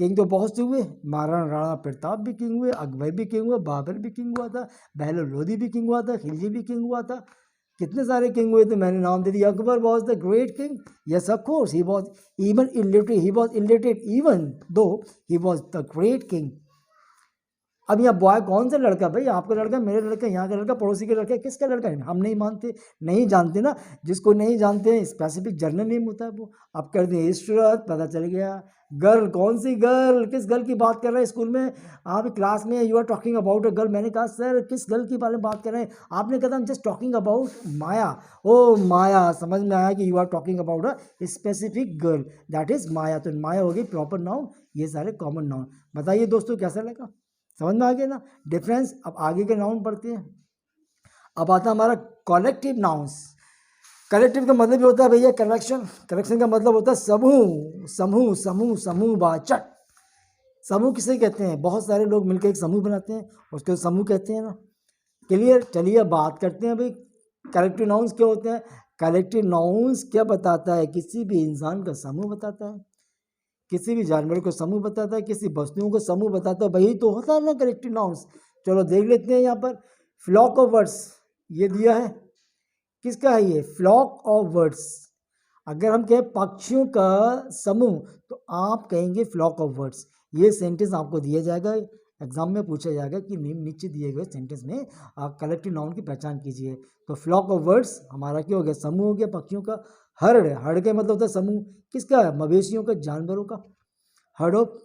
किंग तो बहुत से हुए, महाराणा राणा प्रताप भी किंग हुए, अकबर भी किंग हुआ, बाबर भी किंग हुआ था, बहलो लोधी भी किंग हुआ था, खिलजी भी किंग हुआ था। कितने सारे किंग हुए थे, मैंने नाम दे दिया। Akbar was the great king, yes of course he was even illiterate, he was illiterate even though he was the great king. अब यहाँ बॉय कौन सा लड़का, भाई आपका लड़का, मेरे लड़का, यहाँ का लड़का, पड़ोसी का लड़का, किसका लड़का है हम नहीं मानते, नहीं जानते ना। जिसको नहीं जानते हैं स्पेसिफिक जर्नल नेम होता है वो, आप कर दें इशरत, पता चल गया। गर्ल, कौन सी गर्ल, किस गर्ल की बात कर रहे हैं स्कूल में, आप क्लास में you are talking about a girl. मैंने कहा सर किस गर्ल की बारे में बात कर रहे हैं, आपने कहा हम just talking about Maya. Oh Maya, समझ में आया कि you are talking about a specific girl, that is Maya. तो माया होगी प्रॉपर नाउन, ये सारे कॉमन नाउन। बताइए दोस्तों कैसा लगा, समझ में आ गया ना डिफरेंस। अब आगे के नाउन पढ़ते हैं। अब आता हमारा कलेक्टिव नाउन्स। कलेक्टिव का मतलब होता है भैया कलेक्शन, कलेक्शन का मतलब होता है समूह, समूह समूह समूहवाचक। समूह किसे कहते हैं, बहुत सारे लोग मिलकर एक समूह बनाते हैं, उसको समूह कहते हैं ना। क्लियर, चलिए बात करते हैं भाई कलेक्टिव नाउन्स क्या होते हैं। कलेक्टिव नाउन्स क्या बताता है, किसी भी इंसान का समूह बताता है, किसी भी जानवर को समूह बताता है, किसी वस्तुओं को समूह बताता है, वही तो होता है ना कलेक्टिव नाउन्स। चलो देख लेते हैं यहाँ पर फ्लॉक ऑफ वर्ड्स ये दिया है, किसका है ये, फ्लॉक ऑफ वर्ड्स। अगर हम कहें पक्षियों का समूह तो आप कहेंगे फ्लॉक ऑफ वर्ड्स। ये सेंटेंस आपको दिया जाएगा, एग्जाम में पूछा जाएगा कि नीचे दिए गए सेंटेंस में आप कलेक्टिव नाउन की पहचान कीजिए। तो फ्लॉक ऑफ वर्ड्स हमारा क्या हो गया, समूह हो गया पक्षियों का। हर्ड, हर्ड का मतलब होता है समूह, किसका, मवेशियों का, जानवरों का। Heard of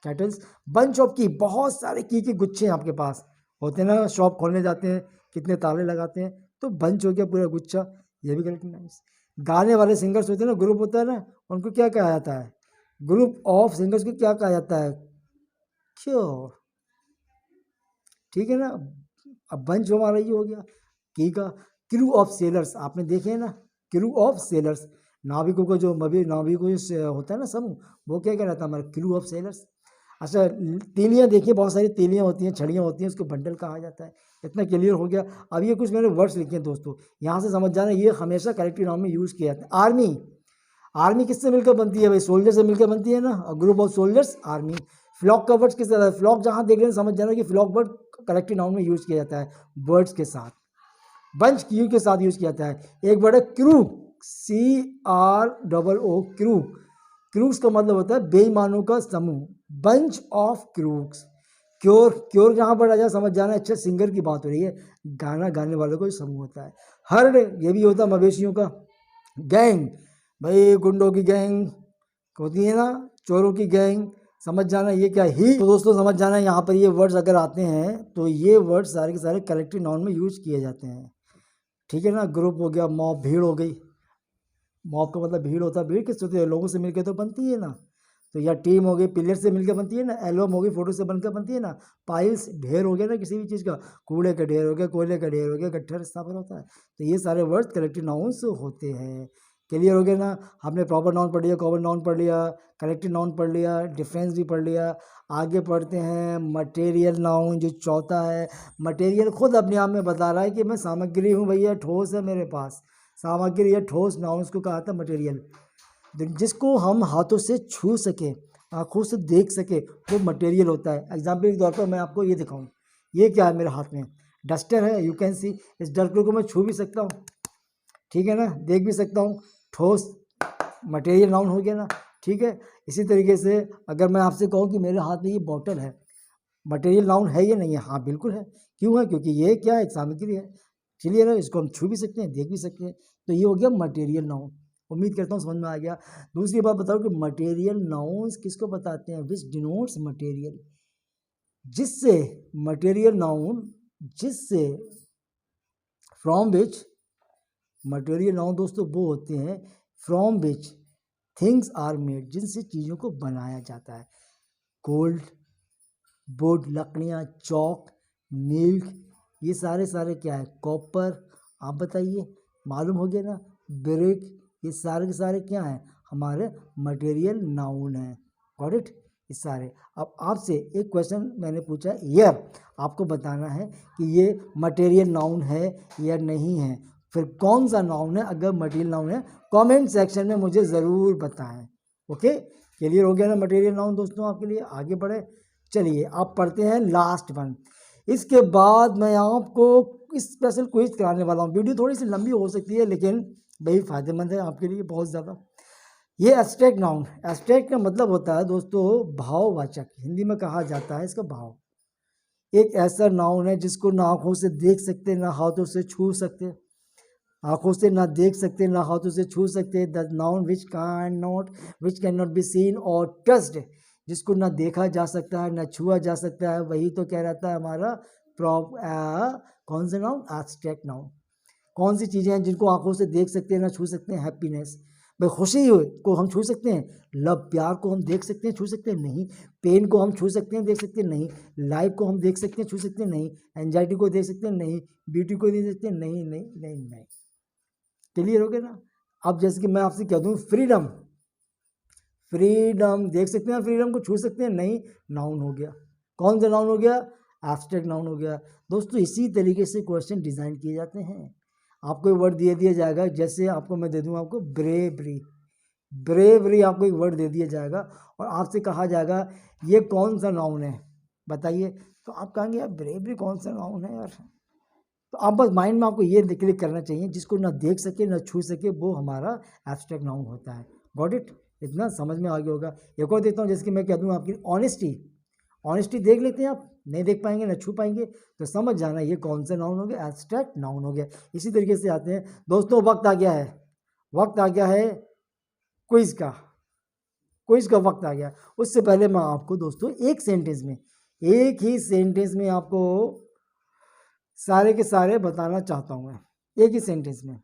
kettles. Bunch of की, बहुत सारे की के गुच्छे आपके पास होते हैं ना, शॉप खोलने जाते हैं कितने ताले लगाते हैं, तो बंच हो गया पूरा गुच्छा, ये भी कलेक्टिव नाउन्स। गाने वाले सिंगर्स होते हैं ना, ग्रुप होता है ना, उनको क्या कहा जाता है, ग्रुप ऑफ सिंगर्स को क्या कहा जाता है, क्यों, ठीक है ना। अब बंच हमारा ये हो गया की का। क्रू ऑफ सेलर्स आपने देखे हैं ना, क्रू ऑफ सेलर्स, नाविकों को जो नाविकों जो होता है ना समूह, वो क्या कहलाता है हमारा क्रू ऑफ सेलर्स। अच्छा तीलियाँ देखिए, बहुत सारी तीलियाँ होती हैं, छड़ियाँ होती हैं, उसको बंडल कहा जाता है। इतना क्लियर हो गया। अब ये कुछ मैंने वर्ड्स लिखे हैं दोस्तों, यहाँ से समझ जाना, ये हमेशा कलेक्टिव नाउन में यूज़ किया जाता है। आर्मी, आर्मी किससे मिलकर बनती है भाई, सोल्जर से मिलकर बनती है ना, group of soldiers army. Flock का वर्ड्स किस तरह, फ्लॉक जहाँ देख रहे हैं समझ जाना कि फ्लॉक वर्ड कलेक्टिव नाउन में यूज़ किया जाता है वर्ड्स के साथ, बंच क्यू के साथ यूज़ किया जाता है। एक वर्ड है क्रू, CROO, क्रू। क्रूक्स का मतलब होता है बेईमानों का समूह, bunch of crooks. Cure, cure जहाँ पर आ जाए समझ जाना, अच्छा सिंगर की बात हो रही है, गाना गाने वालों का समूह होता है। हर्ड, ये भी होता है मवेशियों का। गैंग, भाई गुंडों की गैंग होती है ना, चोरों की गैंग, समझ जाना ये क्या ही। तो दोस्तों समझ जाना यहाँ पर ये वर्ड्स अगर आते हैं तो ये वर्ड्स सारे के सारे कलेक्टिव नाउन में यूज किए जाते हैं, ठीक है ना। ग्रुप हो गया, मॉब भीड़ हो गई, मॉब का मतलब भीड़ होता है, भीड़ किस होती है, लोगों से मिलकर तो बनती है ना। तो या टीम हो गई, पिलर से मिलकर बनती है ना, एल्बम हो गई, फोटो से बनकर बनती है ना। पाइल्स, ढेर हो गया ना किसी भी चीज़ का, कूड़े का ढेर हो गया, कोयले का ढेर हो गया, गट्ठर स्थापन होता है। तो ये सारे वर्ड्स कलेक्टिव नाउन्स होते हैं। क्लियर हो गया ना, हमने प्रॉपर नाउन पढ़ लिया, कॉमन नाउन पढ़ लिया, कलेक्टिव नाउन पढ़ लिया, डिफरेंस भी पढ़ लिया। आगे पढ़ते हैं मटेरियल नाउन, जो चौथा है। मटेरियल खुद अपने आप में बता रहा है कि मैं सामग्री हूँ भैया, ठोस है मेरे पास, सामग्री या ठोस नाउन उसको कहा था मटेरियल। जिसको हम हाथों से छू सके, आँखों से देख सके, वो मटेरियल होता है। एग्जाम्पल के तौर पर मैं आपको ये दिखाऊं, ये क्या है मेरे हाथ में, डस्टर है, यू कैन सी। इस डस्टर को मैं छू भी सकता हूँ, ठीक है ना, देख भी सकता हूँ, ठोस मटेरियल नाउन हो गया ना, ठीक है। इसी तरीके से अगर मैं आपसे कहूँ कि मेरे हाथ में ये बॉटल है, मटेरियल नाउन है या नहीं है, हाँ बिल्कुल है। क्यों है, क्योंकि ये क्या है, एक सामग्री है, चलिए ना, इसको हम छू भी सकते हैं, देख भी सकते हैं, तो ये हो गया मटेरियल नाउन। उम्मीद करता हूँ समझ में आ गया। दूसरी बात बताओ कि मटेरियल नाउन्स किसको बताते हैं, विच डिनोट्स मटेरियल, जिससे, मटेरियल नाउन जिससे, फ्रॉम विच, मटेरियल नाउन दोस्तों वो होते हैं from which things are made, जिनसे चीज़ों को बनाया जाता है। गोल्ड, वुड, लकड़ियाँ, चौक, मिल्क, ये सारे सारे क्या है, कॉपर, आप बताइए, मालूम हो गया ना, ब्रिक, ये सारे के सारे क्या हैं, हमारे मटेरियल नाउन हैं। गॉट इट, ये सारे। अब आपसे एक क्वेश्चन मैंने पूछा ईयर, आपको बताना है कि ये मटेरियल नाउन है या नहीं है, फिर कौन सा नाउन है। अगर मटेरियल नाउन है कमेंट सेक्शन में मुझे ज़रूर बताएं। ओके, क्लियर हो गया ना मटेरियल नाउन दोस्तों आपके लिए। आगे बढ़े, चलिए आप पढ़ते हैं लास्ट वन। इसके बाद मैं आपको स्पेशल क्विज कराने वाला हूँ। वीडियो थोड़ी सी लंबी हो सकती है लेकिन भाई फ़ायदेमंद है आपके लिए बहुत ज़्यादा। ये एब्स्ट्रैक्ट नाउन, एब्स्ट्रैक्ट का मतलब होता है दोस्तों भाववाचक, हिंदी में कहा जाता है इसका भाव। एक ऐसा नाउन है जिसको ना आँखों से देख सकते ना हाथों से छू सकते, आँखों से ना देख सकते ना हाथों से छू सकते। The noun which can not be seen और टच्ड, जिसको ना देखा जा सकता है ना छुआ जा सकता है, वही तो क्या रहता है हमारा कौन सा नाउन? Abstract noun. कौन सी चीज़ें हैं जिनको आंखों से देख सकते हैं ना छू सकते हैं? हैप्पीनेस, भाई खुशी को हम छू सकते हैं, लव प्यार को हम देख सकते हैं छू सकते हैं? नहीं। पेन को हम छू सकते हैं देख सकते हैं? नहीं। लाइफ को हम देख सकते हैं छू सकते हैं? नहीं। एंजाइटी को देख सकते हैं? नहीं। ब्यूटी को देख सकते हैं? नहीं नहीं नहीं नहीं। क्लियर हो गया ना? अब जैसे कि मैं आपसे कह दूँ फ्रीडम, फ्रीडम देख सकते हैं, फ्रीडम को छू सकते हैं? नहीं। नाउन हो गया। कौन सा नाउन हो गया? एब्स्ट्रैक्ट नाउन हो गया। दोस्तों इसी तरीके से क्वेश्चन डिज़ाइन किए जाते हैं। आपको एक वर्ड दे दिया जाएगा, जैसे आपको मैं दे दूँ आपको ब्रेवरी, ब्रेवरी आपको एक वर्ड दे दिया जाएगा और आपसे कहा जाएगा ये कौन सा नाउन है बताइए, तो आप कहेंगे यार ब्रेवरी कौन सा नाउन है यार। तो आप बस माइंड में आपको ये क्लिक करना चाहिए, जिसको ना देख सके ना छू सके वो हमारा एब्स्ट्रैक्ट नाउन होता है। Got it? इतना समझ में आ गया होगा। एक और देता हूँ, जैसे कि मैं कह दूँ आपकी ऑनेस्टी, ऑनेस्टी देख लेते हैं आप, नहीं देख पाएंगे ना छू पाएंगे, तो समझ जाना ये कौन सा नाउन हो गया? एब्स्ट्रैक्ट नाउन हो गया। इसी तरीके से आते हैं दोस्तों, वक्त आ गया है, वक्त आ गया है क्विज का, क्विज का वक्त आ गया। उससे पहले मैं आपको दोस्तों एक सेंटेंस में, एक ही सेंटेंस में आपको सारे के सारे बताना चाहता हूँ मैं, एक ही सेंटेंस में।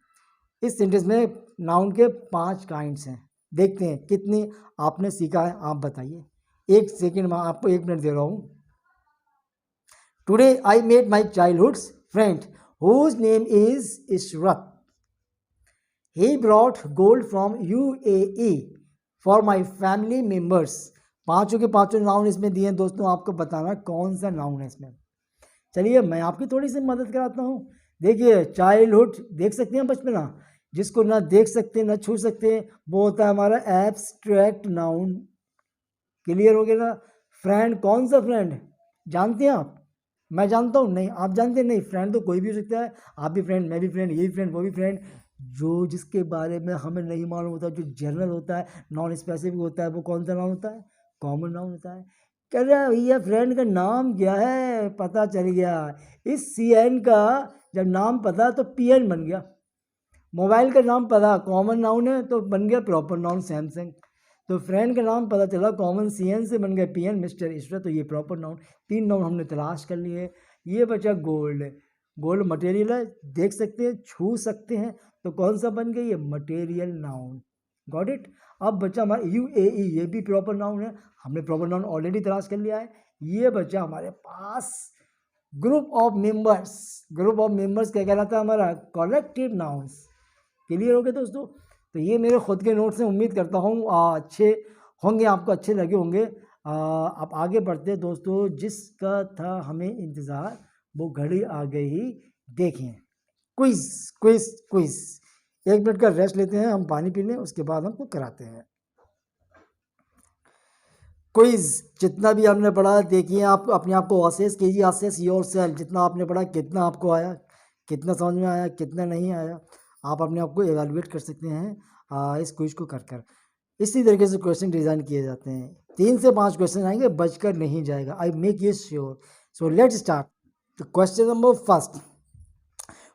इस सेंटेंस में नाउन के 5 काइंड्स हैं, देखते हैं कितनी आपने सीखा है, आप बताइए। 1 सेकेंड में आपको 1 मिनट दे रहा हूँ। Today I met my childhood friend whose name is Ishrat, he brought gold from UAE for my family members. पाँचों के पाँचों नाउन इसमें दिए हैं दोस्तों, आपको बताना कौन सा नाउन है इसमें। चलिए मैं आपकी थोड़ी सी मदद कराता हूँ। देखिए चाइल्डहुड देख सकते हैं, बचपना, जिसको ना देख सकते ना छू सकते, वो होता है हमारा एब्स्ट्रैक्ट नाउन। क्लियर हो गया ना? फ्रेंड, कौन सा फ्रेंड जानते हैं आप? मैं जानता हूँ? नहीं। आप जानते हैं? नहीं। फ्रेंड तो कोई भी हो सकता है, आप भी फ्रेंड, मैं भी फ्रेंड, ये भी फ्रेंड, वो भी फ्रेंड। जो जिसके बारे में हमें नहीं मालूम होता, जो जनरल होता है, नॉन स्पेसिफिक होता है, वो कौन सा नाउन होता है? कॉमन नाउन होता है। कह रहे भैया फ्रेंड का नाम क्या है? पता चल गया, इस CN का जब नाम पता तो PN बन गया। मोबाइल का नाम पता, कॉमन नाउन है तो बन गया प्रॉपर नाउन सैमसंग। तो फ्रेंड का नाम पता चला, कॉमन CN से बन गया PN मिस्टर ईश्वर, तो ये प्रॉपर नाउन। 3 नाउन हमने तलाश कर लिए। ये बचा गोल्ड, गोल्ड मटेरियल है, देख सकते हैं छू सकते हैं, तो कौन सा बन गया? ये मटेरियल नाउन। Got it? अब बचा हमारा UAE, ये भी प्रॉपर नाउन है, हमने प्रॉपर नाउन ऑलरेडी तलाश कर लिया है। ये बचा हमारे पास group of members, group of members क्या कहलाता है हमारा? Collective nouns. क्लियर हो गया दोस्तों? तो ये मेरे खुद के नोट्स हैं, उम्मीद करता हूँ अच्छे होंगे, आपको अच्छे लगे होंगे। अब आगे बढ़ते हैं दोस्तों, जिसका था हमें इंतज़ार वो घड़ी आ गई, देखें क्विज क्विज क्विज। 1 मिनट का रेस्ट लेते हैं, हम पानी पी लें, उसके बाद हमको कराते हैं क्विज। जितना भी आपने पढ़ा देखिए, आप अपने आप को असेस कीजिए, असेस योर सेल्फ। जितना आपने पढ़ा कितना आपको आया, कितना समझ में आया, कितना नहीं आया, आप अपने आप को एवेलुएट कर सकते हैं इस क्विज को कर कर। इसी तरीके से क्वेश्चन डिज़ाइन किए जाते हैं। 3 से 5 क्वेश्चन आएंगे, बचकर नहीं जाएगा, आई मेक ये श्योर। So let's start. तो question number first,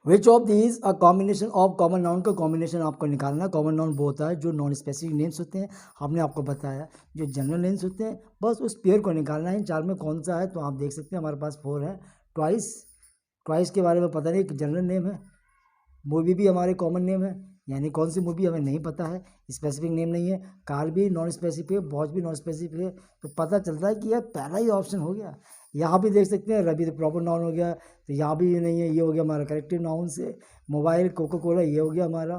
which of these a combination of common noun का कॉम्बिनेशन आपको निकालना है। कॉमन नाउन वो होता है जो नॉन स्पेसिफिक नेम्स होते हैं, हमने आपको बताया। जो जनरल नेम्स होते हैं, बस उस पेयर को निकालना है। इन 4 में कौन सा है? तो आप देख सकते हैं हमारे पास 4 है। ट्वाइस, ट्वाइस के बारे में पता नहीं, एक जनरल नेम है। मूवी भी हमारे कॉमन नेम है, यानी कौन सी मूवी हमें नहीं पता है, स्पेसिफिक नेम नहीं है। कार भी नॉन स्पेसिफिक है, वॉच भी नॉन स्पेसिफिक है, तो पता चलता है कि यार पहला ही ऑप्शन हो गया। यहाँ भी देख सकते हैं रवि तो प्रॉपर नाउन हो गया, तो यहाँ भी ये नहीं है, ये हो गया हमारा करेक्टिव नाउन से। मोबाइल, कोका कोला, ये हो गया हमारा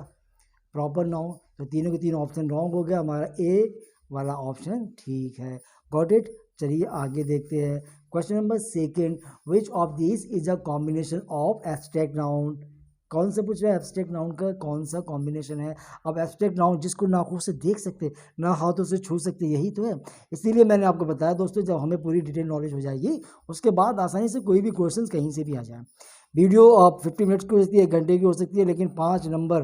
प्रॉपर नाउन। तो तीनों के तीनों ऑप्शन रॉन्ग हो गया, हमारा A वाला ऑप्शन ठीक है। Got it? चलिए आगे देखते हैं। Question number second, which of this is a combination of abstract noun. कौन सा पूछ रहा है? एब्स्ट्रैक्ट नाउन का कौन सा कॉम्बिनेशन है। अब एब्स्ट्रैक्ट नाउन जिसको ना आँखों से देख सकते ना हाथों से छू सकते, यही तो है। इसीलिए मैंने आपको बताया दोस्तों, जब हमें पूरी डिटेल नॉलेज हो जाएगी उसके बाद आसानी से कोई भी क्वेश्चन कहीं से भी आ जाए। वीडियो आप 50 मिनट्स की हो सकती है, 1 घंटे की हो सकती है, लेकिन 5 नंबर,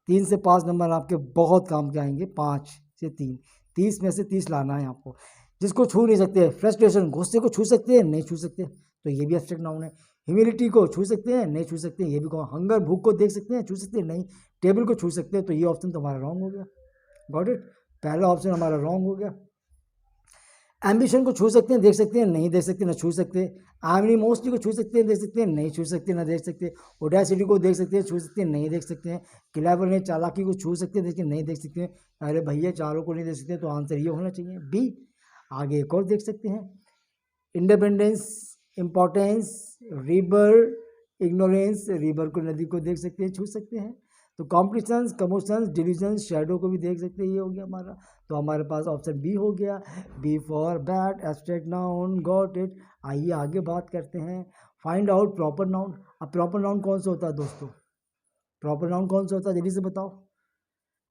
3 से 5 नंबर आपके बहुत काम के आएंगे। 5 से 3, 30 में से 30 लाना है आपको। जिसको छू नहीं सकते, फ्रस्ट्रेशन, गुस्से को छू सकते हैं? नहीं छू सकते, तो ये भी एब्स्ट्रैक्ट नाउन है। ह्यूमिलिटी को छू सकते हैं, नहीं छू सकते, ये भी कौन। हंगर, भूख को देख सकते हैं, छू सकते हैं, नहीं। टेबल को छू सकते हैं, तो ये ऑप्शन तो हमारा रॉन्ग हो गया। गॉट इट, पहला ऑप्शन हमारा रॉन्ग हो गया। एम्बिशन को छू सकते हैं, देख सकते हैं, नहीं देख सकते, ना छू सकते। एनिमोसिटी को छू सकते हैं, देख सकते हैं, नहीं छू सकते, ना देख सकते। ओडेसिटी को देख सकते हैं, छू सकते हैं, नहीं देख सकते हैं। क्लेवरनेस, चालाकी को छू सकते हैं, देखिए नहीं देख सकते हैं। अरे भैया चारों को नहीं देख सकते, तो आंसर ये होना चाहिए बी। आगे एक और देख सकते हैं, independence, importance, river, ignorance, river को, नदी को देख सकते हैं, छू सकते हैं। तो कॉम्पिटिशंस, कमोशंस, डिविजन्स, शेडो को भी देख सकते हैं, ये हो गया हमारा। तो हमारे पास ऑप्शन बी हो गया, B for bat, abstract noun, got it. आइए आगे बात करते हैं, फाइंड आउट प्रॉपर नाउन। अब प्रॉपर नाउन कौन सा होता है दोस्तों? प्रॉपर नाउन कौन सा होता है, जल्दी से बताओ।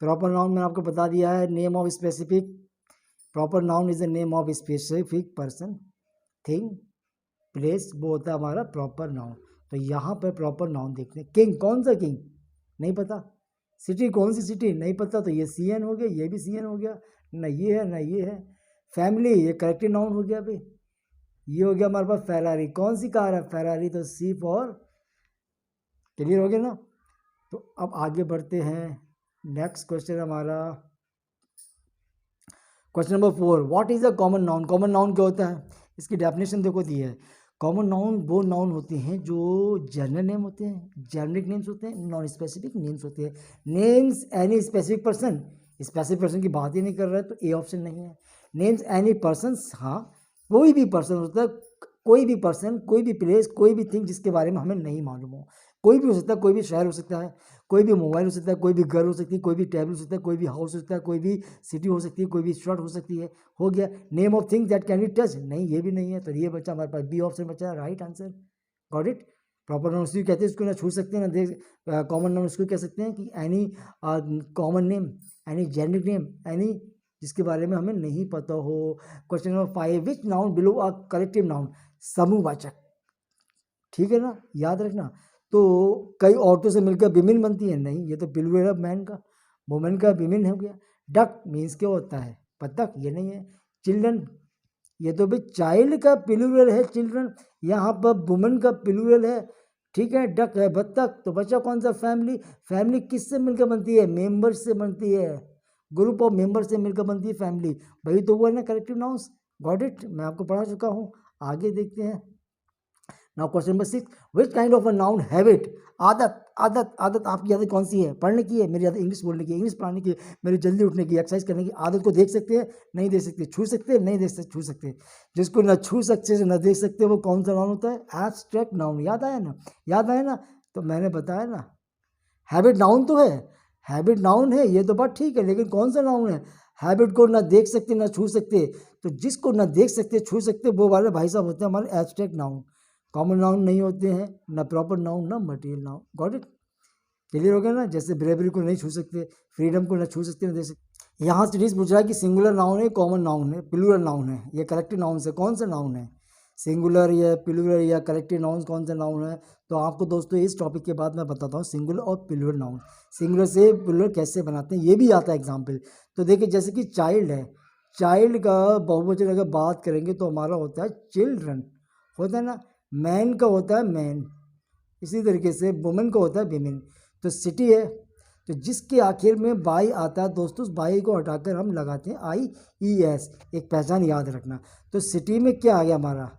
प्रॉपर नाउन मैंने आपको बता दिया है, name of specific. Proper noun is the name of specific person, thing, place, वो होता है हमारा प्रॉपर नाउन। तो यहाँ पर प्रॉपर नाउन देखते हैं। किंग, कौन सा किंग? नहीं पता। सिटी, कौन सी सिटी? नहीं पता, तो ये सी एन हो गया, ये भी सी एन हो गया, ना ये है ना ये है। फैमिली, ये करेक्टिव नाउन हो गया भाई। ये हो गया हमारे पास फेरारी, कौन सी कार है? फेरारी, तो सी फॉर, क्लियर हो गया ना। तो अब आगे बढ़ते हैं, नेक्स्ट क्वेश्चन हमारा question number 4, what is a common noun? Common noun क्या होता है? इसकी डेफिनेशन देखो दी है। कॉमन नाउन वो नाउन होते हैं जो जनरल नेम होते हैं, जेनरिक नेम्स होते हैं, नॉन स्पेसिफिक नेम्स होते हैं। Names any specific person, specific person की बात ही नहीं कर रहा है, तो ए ऑप्शन नहीं है। नेम्स एनी पर्सन्स, हाँ कोई भी पर्सन होता है, कोई भी पर्सन, कोई भी प्लेस, कोई भी थिंग जिसके बारे में हमें नहीं मालूम हो। कोई भी हो सकता है, कोई भी शहर हो सकता है, कोई भी मोबाइल हो सकता है, कोई भी घर हो सकती है, कोई भी टेबल हो सकता है, कोई भी हाउस हो सकता है, कोई भी सिटी हो सकती है, कोई भी शर्ट हो सकती है। हो गया। Name of thing that can be touch, नहीं ये भी नहीं है, तो ये बच्चा हमारे पास बी ऑप्शन बचा, right answer. Got it. Proper noun उसको कहते हैं, इसको ना छू सकते हैं ना देख। कॉमन नाउन उसको कह सकते हैं कि any common name, any generic name, any जिसके बारे में हमें नहीं पता हो। Question number 5, which noun below a collective noun? समूहवाचक, ठीक है ना, याद रखना। तो कई औरतों से मिलकर विमेन बनती है, नहीं, ये तो प्लूरल है मैन का, वुमेन का विमेन हो गया। डक मीन्स क्या होता है? बतख, ये नहीं है। चिल्ड्रन, ये तो भाई चाइल्ड का प्लूरल है चिल्ड्रन, यहाँ पर वुमेन का प्लूरल है, ठीक है। डक है बतख, तो बच्चा कौन सा? फैमिली। फैमिली किससे मिलकर बनती है? मेंबर्स से बनती है, ग्रुप ऑफ मेंबर्स से मिलकर बनती है फैमिली, वही तो वो है ना कलेक्टिव नाउन्स। गॉट इट, मैं आपको पढ़ा चुका हूँ। आगे देखते हैं। Now question number 6, which kind of a noun? Habit, आदत। आदत, आदत आपकी आदत कौन सी है? पढ़ने की है, मेरी आदत इंग्लिश बोलने की, इंग्लिश पढ़ाने की, मेरी जल्दी उठने की, एक्सरसाइज करने की। आदत को देख सकते हैं, नहीं देख सकते, छू सकते हैं, नहीं देख सकते, छू सकते। जिसको ना छू सकते ना देख सकते, वो कौन सा नाउन होता है? Abstract noun. याद आया ना, याद आया ना, तो मैंने बताया ना, हैबिट नाउन तो है, हैबिट नाउन है, ये तो बात ठीक है, लेकिन कौन सा नाउन है? हैबिट को ना देख सकते ना छू सकते, तो जिसको ना देख सकते छू सकते वो वाले भाई साहब होते हैं हमारे एब्स्ट्रैक्ट नाउन। कॉमन नाउन नहीं होते हैं, ना प्रॉपर नाउन, ना material noun. Got it, clear हो गया ना। जैसे ब्रेवरी को नहीं छू सकते, फ्रीडम को ना छू सकते ना देख सकते। यहाँ स्टडीज पूछ रहा है कि सिंगुलर नाउन है, कॉमन नाउन है, प्लूरल नाउन है, ये कलेक्टिव नाउन से कौन सा नाउन है? सिंगुलर या प्लूरल या कलेक्टिव नाउन कौन सा नाउन है? तो आपको दोस्तों इस टॉपिक के बाद मैं बताता हूँ सिंगुलर और प्लूरल नाउन, सिंगुलर से प्लूरल कैसे बनाते हैं, ये भी आता है एग्जाम्पल। तो देखिए जैसे कि चाइल्ड है, चाइल्ड का बहुवचन अगर बात करेंगे तो हमारा होता है चिल्ड्रन, होता है ना। मैन का होता है मैन, इसी तरीके से वुमेन का होता है विमेन। तो सिटी है, तो जिसके आखिर में बाई आता है दोस्तों, उस बाई को हटाकर हम लगाते हैं IES, एक पहचान याद रखना। तो सिटी में क्या आ गया हमारा?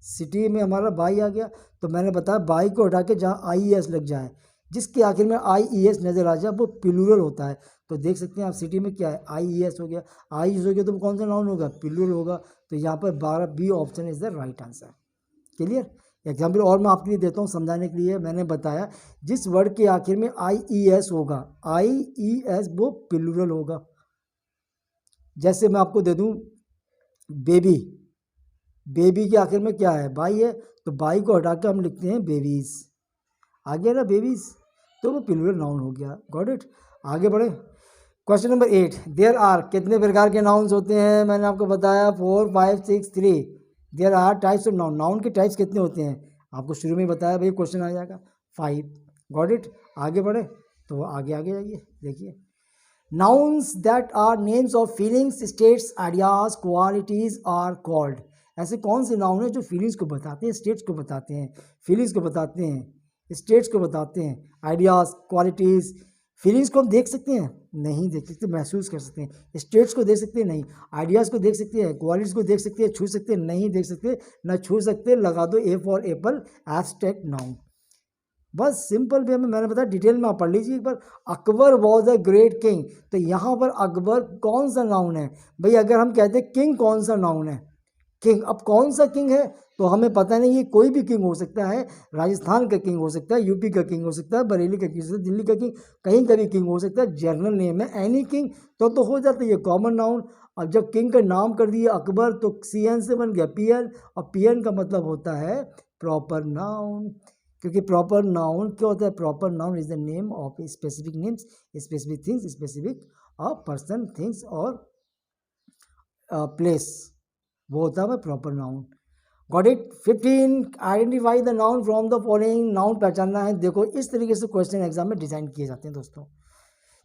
सिटी में हमारा बाई आ गया, तो मैंने बताया बाई को हटा के जहाँ IES लग जाए, जिसके आखिर में IES नज़र आ जाए, वो प्लूरल होता है। तो देख सकते हैं आप सिटी में क्या है? IES हो गया, IES हो गया, तो कौन सा नाउन होगा? प्लूरल होगा। तो यहाँ पर 12 B option is the right answer. Clear. Example और मैं आपके लिए देता हूँ समझाने के लिए। मैंने बताया जिस वर्ड के आखिर में IES होगा, IES वो प्लूरल होगा। जैसे मैं आपको दे दूँ बेबी, बेबी के आखिर में क्या है? बाई है, तो बाई को हटा के हम लिखते हैं बेबीज, आ गया ना बेबीज, तो वो प्लूरल नाउन हो गया। Got it. आगे बढ़े। क्वेश्चन नंबर 8, देयर आर, कितने प्रकार के नाउन्स होते हैं? मैंने आपको बताया 4 5 6 3। There are types of noun, noun के टाइप्स कितने होते हैं? आपको शुरू में बताया भाई, क्वेश्चन आ जाएगा 5। Got it. आगे बढ़े, तो आगे आगे जाइए, देखिए। Nouns that are names of feelings, states, ideas, qualities are called ऐसे कौन से नाउन है जो फीलिंग्स को बताते हैं, स्टेट्स को बताते हैं, फीलिंग्स को बताते हैं, स्टेट्स को बताते हैं? आइडियाज़, क्वालिटीज़, फीलिंग्स को हम देख सकते हैं? नहीं देख सकते, महसूस कर सकते हैं। स्टेट्स को देख सकते हैं? नहीं। आइडियाज़ को देख सकते हैं? क्वालिटीज़ को देख सकते हैं? छू सकते हैं? नहीं देख सकते, ना छू सकते। लगा दो A for apple, abstract noun. बस सिंपल वे में मैंने बताया, डिटेल में आप पढ़ लीजिए एक बार। Akbar was a great king, तो यहाँ पर अकबर कौन सा नाउन है भाई? अगर हम कहते हैं किंग, कौन सा नाउन है? किंग। अब कौन सा किंग है तो हमें पता नहीं, ये कोई भी किंग हो सकता है। राजस्थान का किंग हो सकता है, यूपी का किंग हो सकता है, बरेली का किंग हो सकता है, दिल्ली का किंग, कहीं का भी किंग हो सकता है। जनरल नेम है एनी किंग, तो हो जाता है ये कॉमन नाउन। अब जब किंग का नाम कर दिया अकबर तो CN से बन गया PN, और PN का मतलब होता है प्रॉपर नाउन। क्योंकि प्रॉपर नाउन क्या होता है? Proper noun is the name of specific names, specific things, specific person, things और प्लेस, वो होता है proper noun. Got it? 15, identify the noun from the following. Noun पहचानना है। देखो इस तरीके से क्वेश्चन एग्जाम में डिजाइन किए जाते हैं दोस्तों।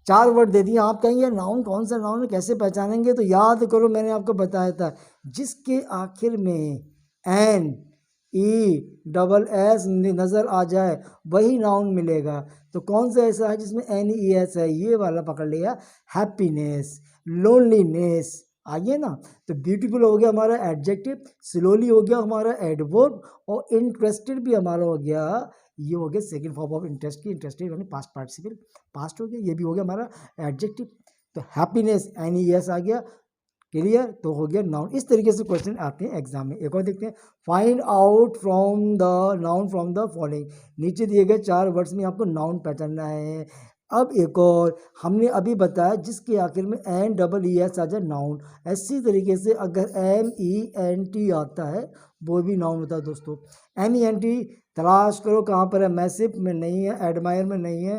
4 वर्ड दे दिए, आप कहेंगे नाउन कौन सा नाउन है, कैसे पहचानेंगे? तो याद करो, मैंने आपको बताया था, जिसके आखिर में NESS नज़र आ जाए वही नाउन मिलेगा। तो कौन सा ऐसा है जिसमें NES है? ये वाला पकड़ लिया, हैप्पीनेस, लोनलीनेस। आइए ना, तो ब्यूटीफुल हो गया हमारा एडजेक्टिव, स्लोली हो गया हमारा एडवर्ब, और इंटरेस्टेड भी हमारा हो गया, ये हो गया सेकंड फॉर्म ऑफ इंटरेस्ट की, इंटरेस्टेड यानी पास्ट पार्टिसिपल, पास्ट हो गया, ये भी हो गया हमारा एडजेक्टिव। तो हैप्पीनेस NES आ गया, क्लियर? तो हो गया नाउन। इस तरीके से क्वेश्चन आते हैं एग्जाम में। एक और देखते हैं, find out from the noun from the following. नीचे दिए गए 4 वर्ड्स में आपको नाउन पहचानना है। अब एक और, हमने अभी बताया जिसके आखिर में NEES आ जाए नाउन। ऐसी तरीके से अगर MENT आता है वो भी नाउन होता है दोस्तों। MENT तलाश करो कहाँ पर है। मैसिव में नहीं है, एडमायर में नहीं है,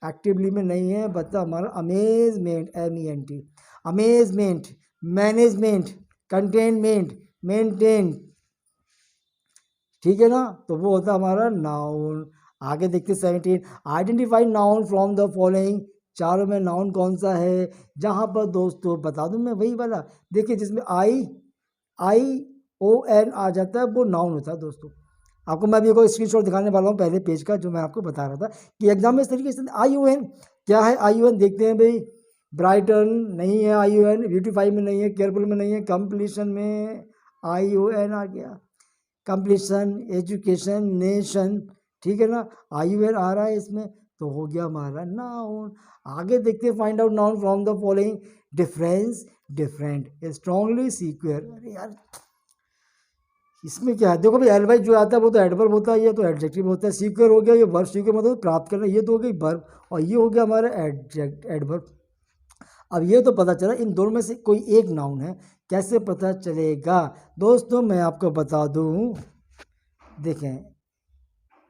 एक्टिवली में नहीं है, बता हमारा amazement, MENT, amazement, management, containment, maintain, ठीक है ना? तो वो होता है हमारा नाउन। आगे देखते 17, identify noun from the following. चारों में नाउन कौन सा है? जहाँ पर दोस्तों बता दूं मैं, वही वाला देखिए जिसमें ION आ जाता है, वो नाउन होता है दोस्तों। आपको मैं अभी एक स्क्रीनशॉट दिखाने वाला हूँ पहले पेज का, जो मैं आपको बता रहा था कि एग्जाम में इस तरीके से ION क्या है। ION देखते हैं भाई, ब्राइटन नहीं है, ION ब्यूटीफाई में नहीं है, केयरफुल में नहीं है, कंप्लीशन में ION आ गया, कंप्लीशन, एजुकेशन, नेशन, ठीक है ना? ION आ रहा है इसमें, तो हो गया हमारा नाउन। आगे देखते हैं, find out noun from the following. Difference, different, strongly square. अरे यार इसमें क्या है? देखो भाई, एल वाई जो आता है वो तो एडवर्ब होता है, ये तो एडजेक्टिव होता है। सीक्वेयर हो गया, ये वर्ब, सीक्वेयर मतलब प्राप्त करना, ये तो हो गई वर्ब, और ये हो गया हमारा एडवर्ब। अब ये तो पता चला इन दोनों में से कोई एक नाउन है, कैसे पता चलेगा दोस्तों? मैं आपको बता दूं, देखें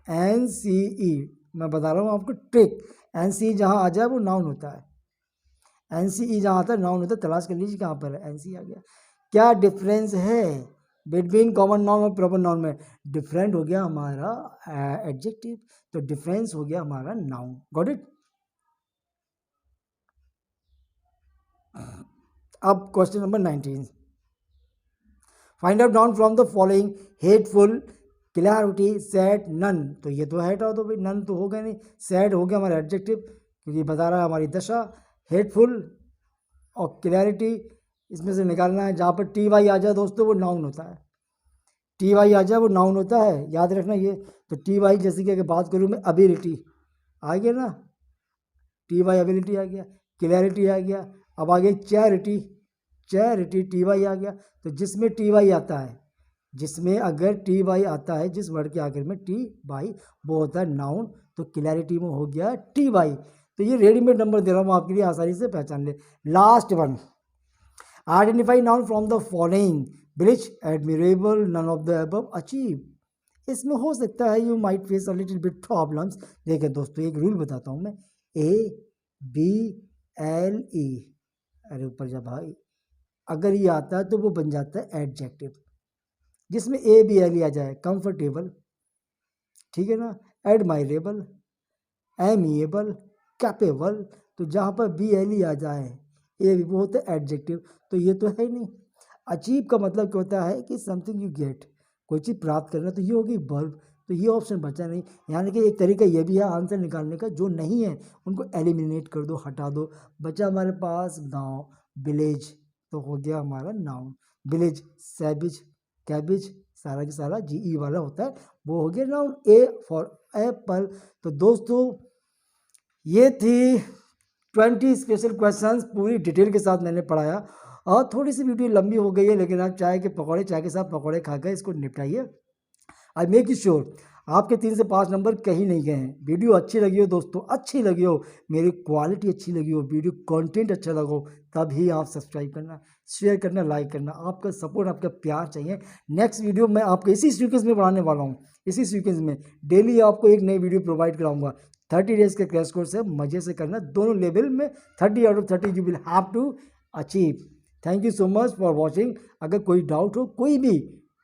NCE, मैं बता रहा हूँ आपको ट्रिक। NCE जहाँ आ जाए वो नाउन होता है। NCE जहाँ आता है नाउन होता है। तलाश कर लीजिए कहाँ पर है, NCE आ गया। क्या डिफरेंस है बिटवीन कॉमन नाउन और प्रॉपर नाउन में? डिफरेंट हो गया हमारा एडजेक्टिव, तो डिफरेंस हो गया हमारा नाउन। Got it? अब question number 19, find out noun from the following. Hateful, clarity, sad, none. तो ये तो हेट तो भाई, नन तो हो गया नहीं। सैड हो गया हमारा एडजेक्टिव, क्योंकि बता रहा है हमारी दशा। हेटफुल और क्लैरिटी इसमें से निकालना है। जहाँ पर TY आ जाए दोस्तों वो नाउन होता है। TY आ जाए वो नाउन होता है, याद रखना ये। तो TY जैसे कि अगर बात करूँ मैं, एबिलिटी आ गया ना, TY एबिलिटी आ गया, क्लैरिटी आ गया। अब आ गई चैरिटी, चैरिटी TY आ गया। तो जिसमें TY आता है, जिसमें अगर TY आता है, जिस वर्ड के आखिर में TY, वो होता है नाउन। तो क्लैरिटी में हो गया TY। तो ये रेडीमेड नंबर दे रहा हूँ आपके लिए, आसानी से पहचान ले। Last one, identify noun from the following. Bridge, admirable, none of the above, achieve. इसमें हो सकता है you might face a little bit problems. देखिए दोस्तों, एक रूल बताता हूँ मैं, ABLE, अरे ऊपर जा भाई, अगर ये आता है तो वो बन जाता है एडजेक्टिव, जिसमें ABLE आ जाए। कंफर्टेबल, ठीक है ना, एडमायरेबल, एमिएबल, कैपेबल। तो जहाँ पर BLE आ जाए, ये वो होता है एडजेक्टिव, तो ये तो है ही नहीं। अचीव का मतलब क्या होता है कि समथिंग यू गेट, कोई चीज़ प्राप्त करना, तो ये होगी वर्ब। तो ये ऑप्शन बचा नहीं, यानी कि एक तरीका ये भी है आंसर निकालने का, जो नहीं है उनको एलिमिनेट कर दो, हटा दो। बचा हमारे पास गांव, विलेज, तो हो गया हमारा नाउन। विलेज, सैबिज, कैबिज, सारा की सारा GE वाला होता है, वो हो गया नाउन। A for Apple. तो दोस्तों ये थी 20 स्पेशल क्वेश्चंस, पूरी डिटेल के साथ मैंने पढ़ाया। और थोड़ी सी वीडियो लंबी हो गई है, लेकिन आप चाय के साथ पकौड़े खा कर इसको निपटाइए। आई मेक यू श्योर आपके 3 से 5 नंबर कहीं नहीं गए हैं। वीडियो अच्छी लगी हो दोस्तों, अच्छी लगी हो, मेरी क्वालिटी अच्छी लगी हो, वीडियो कंटेंट अच्छा लगा हो, तभी आप सब्सक्राइब करना, शेयर करना, लाइक करना। आपका सपोर्ट, आपका प्यार चाहिए। नेक्स्ट वीडियो मैं आपको इसी सीक्वेंस में बनाने वाला हूँ, इसी सीक्वेंस में डेली आपको एक नई वीडियो प्रोवाइड कराऊंगा। 30 डेज के क्रैश कोर्स है, मज़े से करना, दोनों लेवल में 30 out of 30 you will have to achieve. Thank you so much for watching. अगर कोई डाउट हो, कोई भी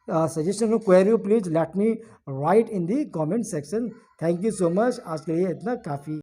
सजेशन हो, क्वेरी हो, please let me right in the comment section. Thank you so much. आज के लिए इतना काफ़ी।